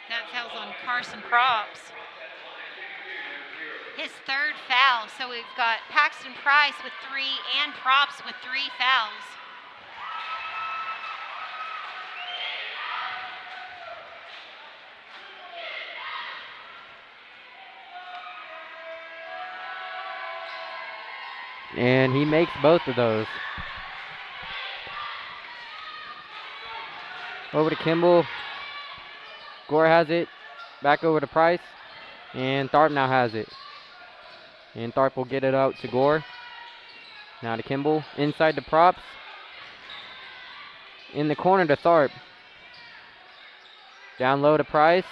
that foul's on Carson Props. His third foul. So we've got Paxton Price with 3 and Props with 3 fouls. And he makes both of those. Over to Kimball. Gore has it. Back over to Price. And Tharp now has it. And Tharp will get it out to Gore. Now to Kimball. Inside the Props. In the corner to Tharp. Down low to Price.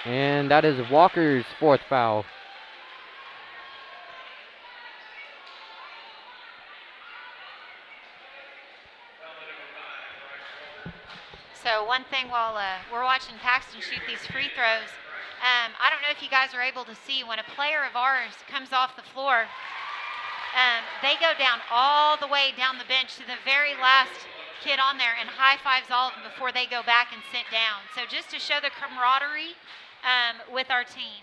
And that is Walker's 4th foul. So one thing while we're watching Paxton shoot these free throws, I don't know if you guys are able to see when a player of ours comes off the floor, they go down all the way down the bench to the very last kid on there and high fives all of them before they go back and sit down. So just to show the camaraderie with our team.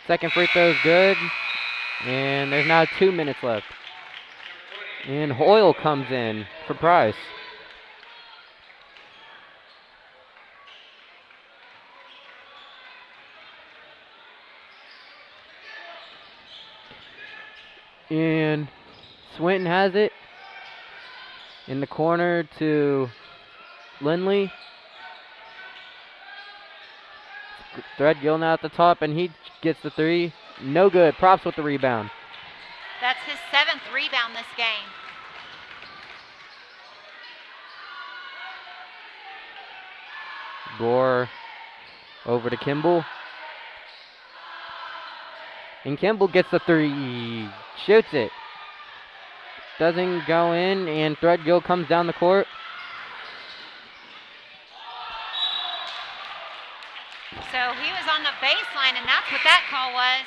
Second free throw is good. And there's now 2 minutes left. And Hoyle comes in for Price. And Swinton has it. In the corner to Lindley. Threadgill now at the top, and he gets the 3. No good. Props with the rebound. That's his 7th rebound this game. Gore over to Kimball. And Kimball gets the 3. Shoots it. Doesn't go in, and Threadgill comes down the court. So he was on the baseline, and that's what that call was.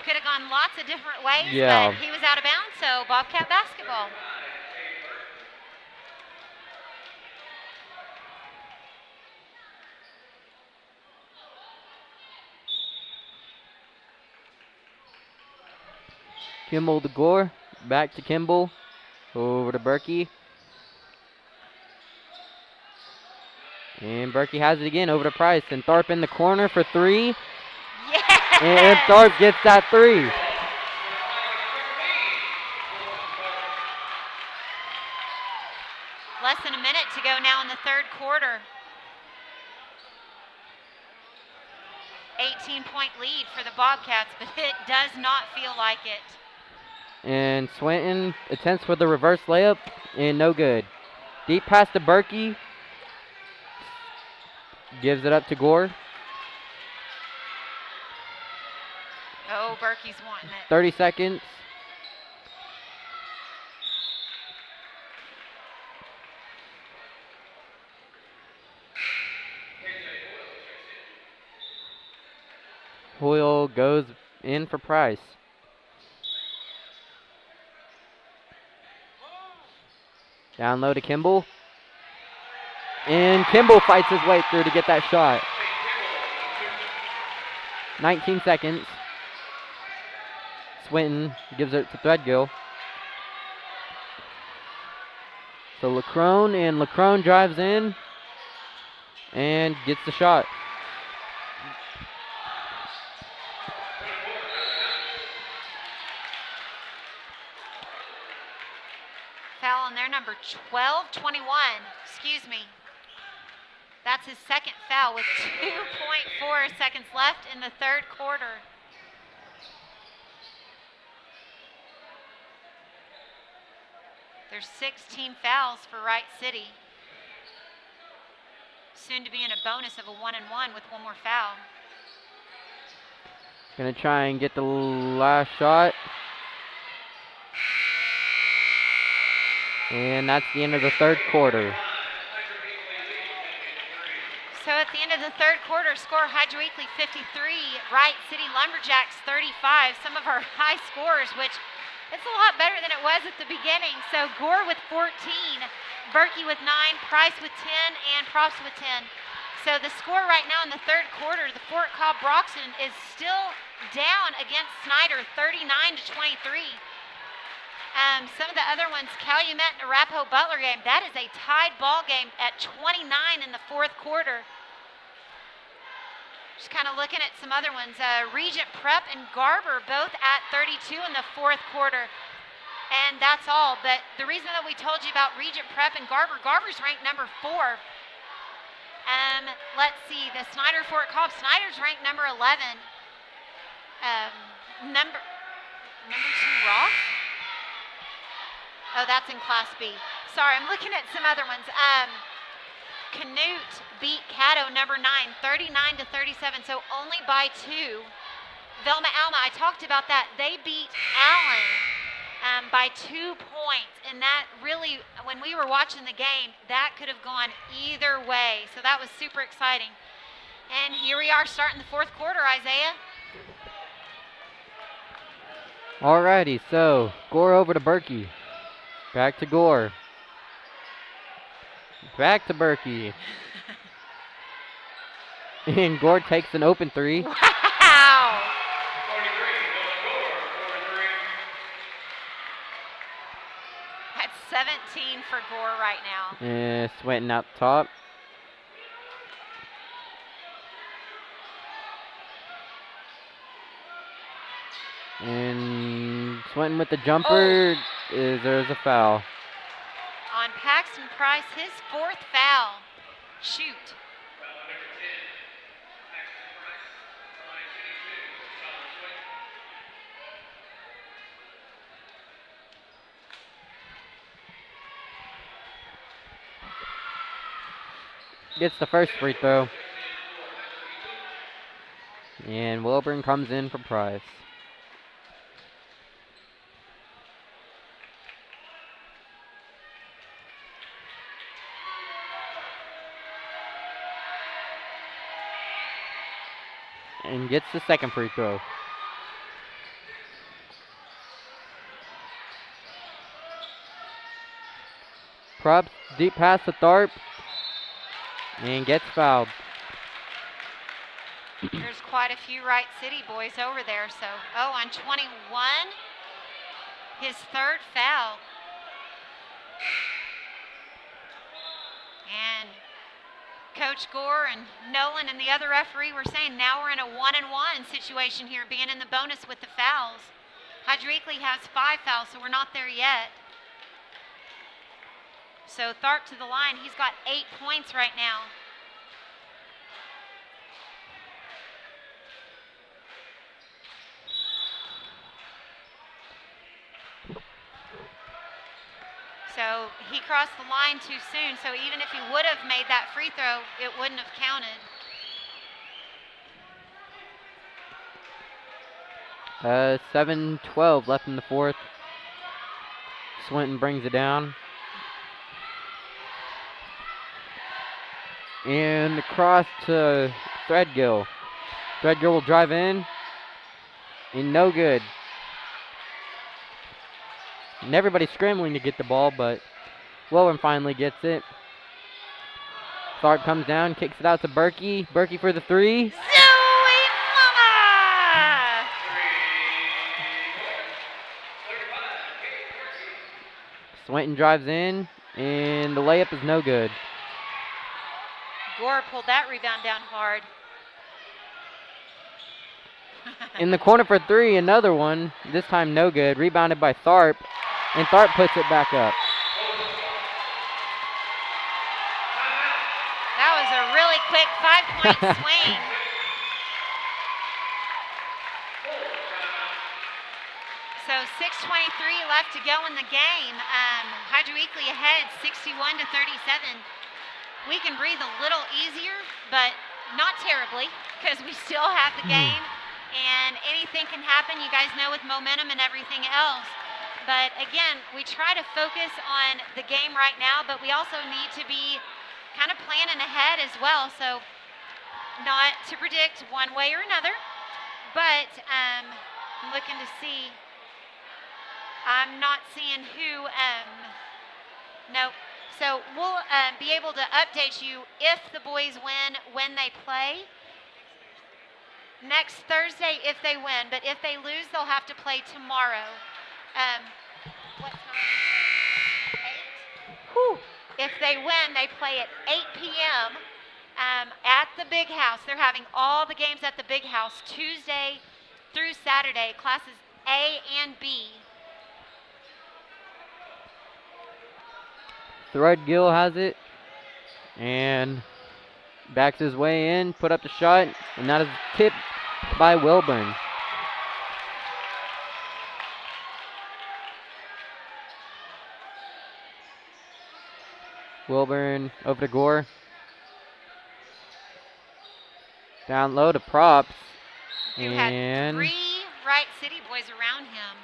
Could have gone lots of different ways, Yeah. but he was out of bounds, so Bobcat basketball. Kimball to Gore. Back to Kimball. Over to Berkey. And Berkey has it again over to Price. And Tharp in the corner for 3. Yes! And Tharp gets that 3. Less than a minute to go now in the third quarter. 18-point lead for the Bobcats, but it does not feel like it. And Swinton attempts for the reverse layup, and no good. Deep pass to Berkey. Gives it up to Gore. Oh, Berkey's wanting it. 30 seconds. Hoyle goes in for Price. Down low to Kimball. And Kimball fights his way through to get that shot. 19 seconds. Swinton gives it to Threadgill. So Lacrone, and Lacrone drives in and gets the shot. Foul on their number 12, 21. Excuse me. That's his second foul with 2.4 seconds left in the third quarter. There's 16 fouls for Wright City. Soon to be in a bonus of a 1-and-1 with one more foul. Gonna try and get the last shot. And that's the end of the third quarter. So at the end of the third quarter, score Hydro Eakly 53, Wright City Lumberjacks 35. Some of our high scores, which it's a lot better than it was at the beginning. So Gore with 14, Berkey with 9, Price with 10, and Props with 10. So the score right now in the third quarter, the Fort Cobb Broxton is still down against Snyder, 39-23. Some of the other ones, Calumet and Arapahoe Butler game, that is a tied ball game at 29 in the fourth quarter. Just kind of looking at some other ones. Regent Prep and Garber both at 32 in the fourth quarter. And that's all. But the reason that we told you about Regent Prep and Garber, Garber's ranked number 4. Let's see, the Snyder Fort Cobb, Snyder's ranked number 11. Number 2 Roth? Oh, that's in Class B. Sorry, I'm looking at some other ones. Canute beat Caddo, number 9, 39-37, so only by 2. Velma Alma, I talked about that. They beat Allen by 2 points, and that really, when we were watching the game, that could have gone either way. So that was super exciting. And here we are starting the fourth quarter, Isaiah. Alrighty, so Gore over to Berkey. Back to Gore. Back to Berkey. And Gore takes an open 3. Wow! That's 17 for Gore right now. And Swinton out top. And Swinton with the jumper. There's a foul. On Paxton Price, his 4th foul. Shoot. Gets the first free throw. And Wilburn comes in for Price. And gets the second free throw. Props deep pass to Tharp. And gets fouled. There's quite a few Wright City boys over there. So, on 21, his 3rd foul. And Coach Gore and Nolan and the other referee were saying now we're in a 1-and-1 situation here, being in the bonus with the fouls. Hydro Eakly has 5 fouls, so we're not there yet. So Tharp to the line, he's got 8 points right now. So he crossed the line too soon, so even if he would have made that free throw, it wouldn't have counted. 7:12 left in the fourth. Swinton brings it down. And across to Threadgill. Threadgill will drive in. And no good. And everybody's scrambling to get the ball, but Wilburn finally gets it. Tharp comes down, kicks it out to Berkey. Berkey for the 3. Zoe Mama! Swanton drives in, and the layup is no good. Gore pulled that rebound down hard. In the corner for three, another one. This time no good. Rebounded by Tharp, and Tharp puts it back up. That was a really quick 5-point swing. So 6:23 left to go in the game. Hydro Eakly ahead 61-37. We can breathe a little easier, but not terribly, because we still have the game, and anything can happen, you guys know, with momentum and everything else. But again, we try to focus on the game right now, but we also need to be kind of planning ahead as well. So not to predict one way or another, but I'm looking to see. I'm not seeing who, nope. So we'll be able to update you if the boys win when they play. Next Thursday if they win, but if they lose, they'll have to play tomorrow. What time? 8? Whew. If they win, they play at 8 p.m. At the Big House. They're having all the games at the Big House Tuesday through Saturday, classes A and B. Threadgill has it and backs his way in, put up the shot, and that is tipped by Wilburn. Wilburn over to Gore. Down low to Props. Who and had 3 Wright City boys around him.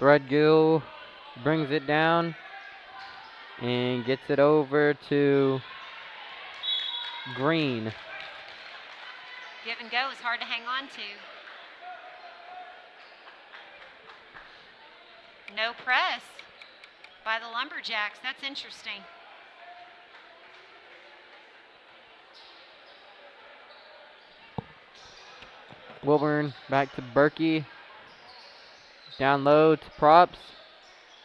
Threadgill brings it down and gets it over to Green. Give and go is hard to hang on to. No press by the Lumberjacks. That's interesting. Wilburn back to Berkey. Down low to Props.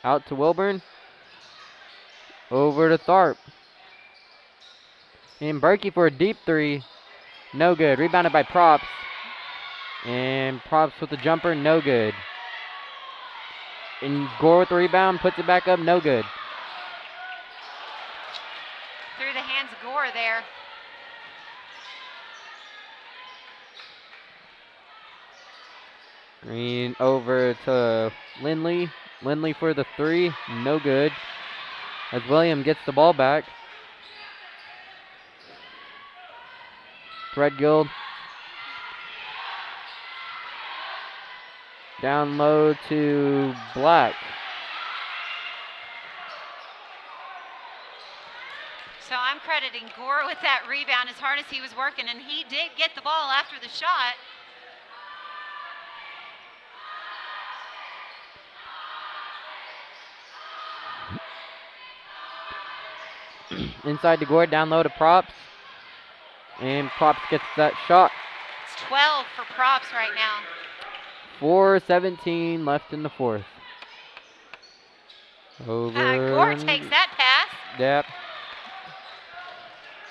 Out to Wilburn. Over to Tharp. And Berkey for a deep three. No good. Rebounded by Props. And Props with the jumper. No good. And Gore with the rebound. Puts it back up. No good. Through the hands of Gore there. Green over to Lindley. Lindley for the three. No good. As William gets the ball back. Threadgill. Down low to Black. So I'm crediting Gore with that rebound as hard as he was working, and he did get the ball after the shot. Inside to Gore, down low to Props. And Props gets that shot. It's 12 for Props right now. 4:17 left in the fourth. Over. Gore takes that pass. Yep.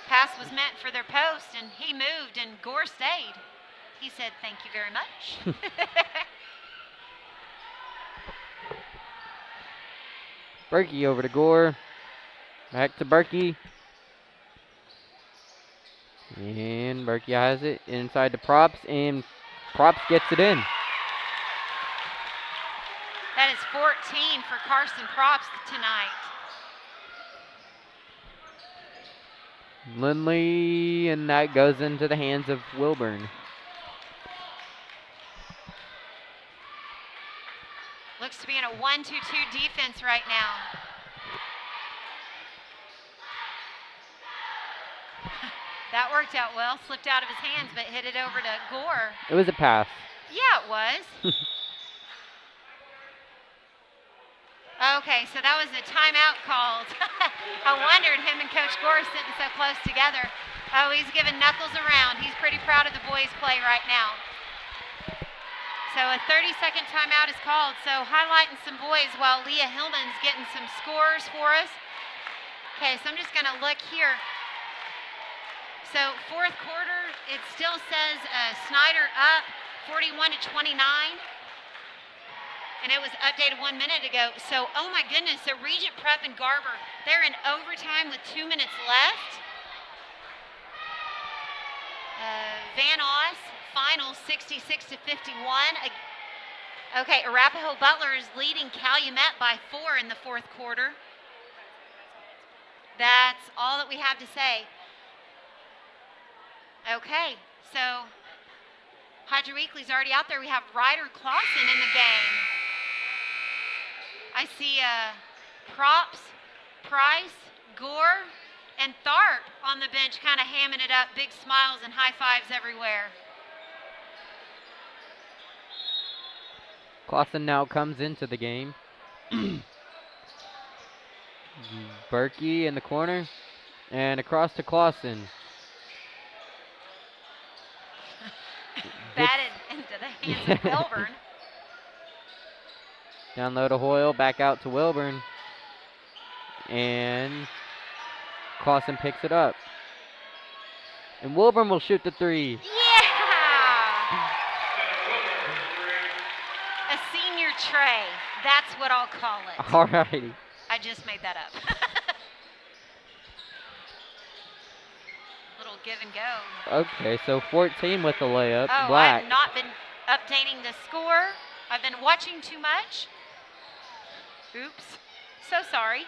Pass was meant for their post, and he moved, and Gore stayed. He said, "Thank you very much." Berkey over to Gore. Back to Berkey. And Berkey has it inside to Props, and Props gets it in. That is 14 for Carson Props tonight. Lindley, and that goes into the hands of Wilburn. Looks to be in a 1-2-2 defense right now. That worked out well. Slipped out of his hands, but hit it over to Gore. It was a pass. Yeah, it was. Okay, so that was a timeout called. I wondered, him and Coach Gore sitting so close together. Oh, he's giving knuckles around. He's pretty proud of the boys' play right now. So a 30-second timeout is called. So highlighting some boys while Leah Hillman's getting some scores for us. Okay, so I'm just going to look here. So fourth quarter, it still says Snyder up 41-29. And it was updated 1 minute ago. So, oh my goodness, so Regent Prep and Garber, they're in overtime with 2 minutes left. Van Oss, final 66-51. Okay, Arapahoe Butler is leading Calumet by 4 in the fourth quarter. That's all that we have to say. Okay, so Hydro Eakly's already out there. We have Ryder Clausen in the game. I see Props, Price, Gore, and Tharp on the bench kind of hamming it up. Big smiles and high fives everywhere. Clausen now comes into the game. Berkey in the corner. And across to Clausen. Batted into the hands of Wilburn. Down low to Hoyle, back out to Wilburn. And Clausen picks it up. And Wilburn will shoot the three. Yeah! A senior tray. That's what I'll call it. All righty. I just made that up. Little give and go. Okay, so 14 with the layup. Oh, Black. I've not been updating the score. I've been watching too much. Oops. So sorry.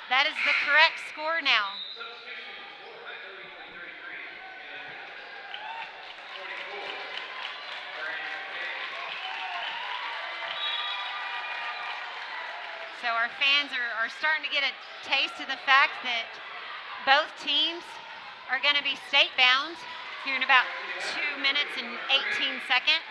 That is the correct score now. So our fans are starting to get a taste of the fact that both teams are going to be state bound here in about 2 minutes and 18 seconds.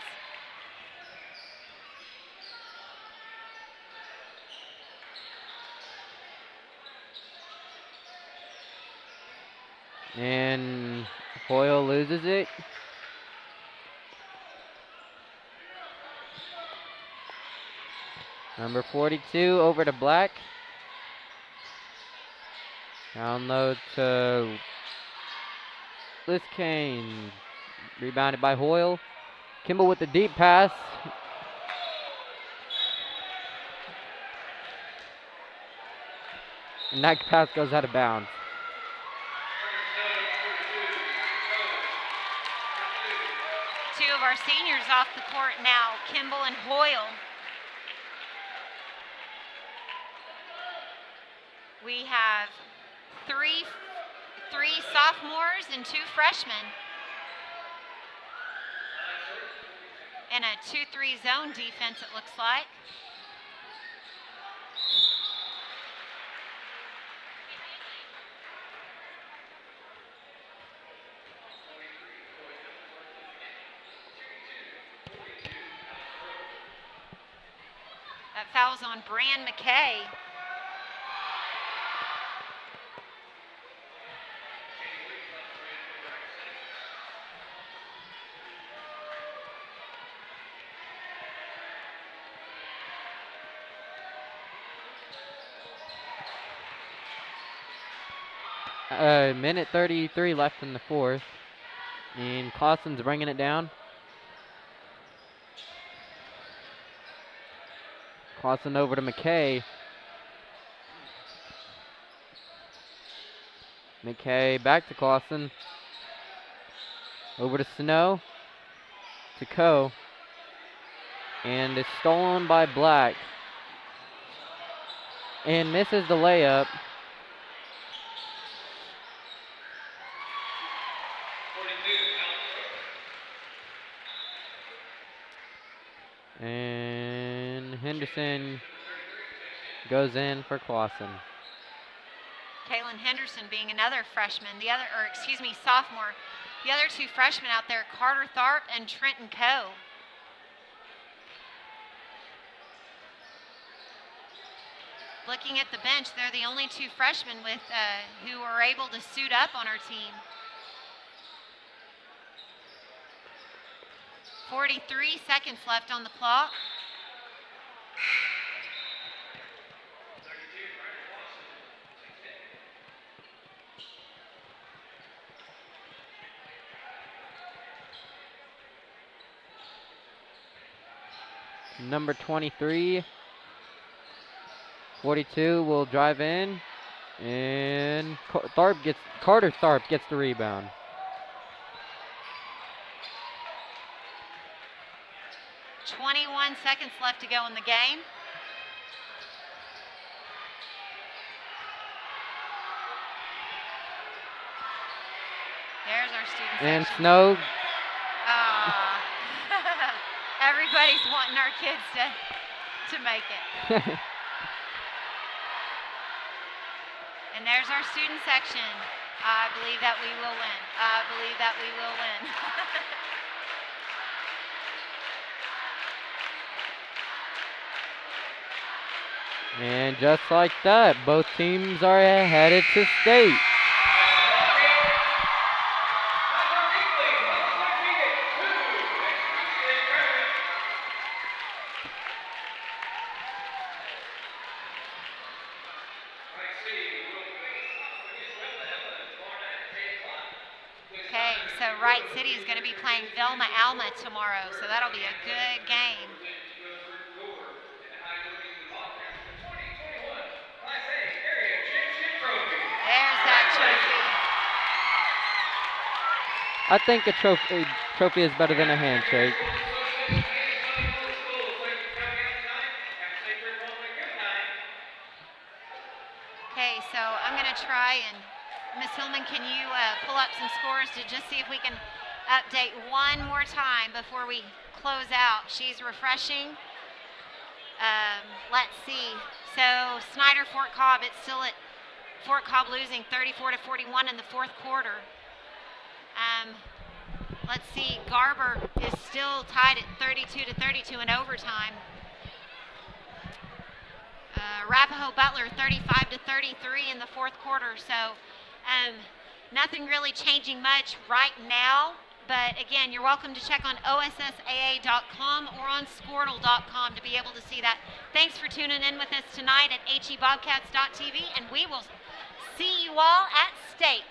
And Hoyle loses it. Number 42 over to Black. Down low to Liskane. Rebounded by Hoyle. Kimball with the deep pass. And that pass goes out of bounds. Two of our seniors off the court now, Kimball and Hoyle. We have three sophomores and 2 freshmen. And a 2-3 zone defense, it looks like. That foul's on Bran McKay. Minute 33 left in the fourth. And Clausen's bringing it down. Clausen over to McKay. McKay back to Clausen. Over to Snow. To Coe. And it's stolen by Black. And misses the layup. And Henderson goes in for Clausen. Kaylin Henderson being another freshman, sophomore. The other 2 freshmen out there, Carter Tharp and Trenton Coe. Looking at the bench, they're the only 2 freshmen with who are able to suit up on our team. 43 seconds left on the clock. Number 23, 42 will drive in, and Carter Tharp gets the rebound. .21 seconds left to go in the game. There's our student And section. Snow. Everybody's wanting our kids to make it. And there's our student section. I believe that we will win. I believe that we will win. And just like that, both teams are headed to state. Okay, so Wright City is going to be playing Velma Alma tomorrow, so that'll be a good game. There's that trophy. I think a trophy is better than a handshake. Okay, so I'm going to try and Ms. Hillman, can you pull up some scores to just see if we can update one more time before we close out? She's refreshing. Let's see. So Snyder Fort Cobb, it's still at Fort Cobb losing 34-41 in the 4th quarter. Let's see. Garber is still tied at 32-32 in overtime. Arapahoe Butler 35-33 in the 4th quarter. So nothing really changing much right now. But again, you're welcome to check on OSSAA.com or on Squirtle.com to be able to see that. Thanks for tuning in with us tonight at HEBobcats.tv, and we will see you all at state.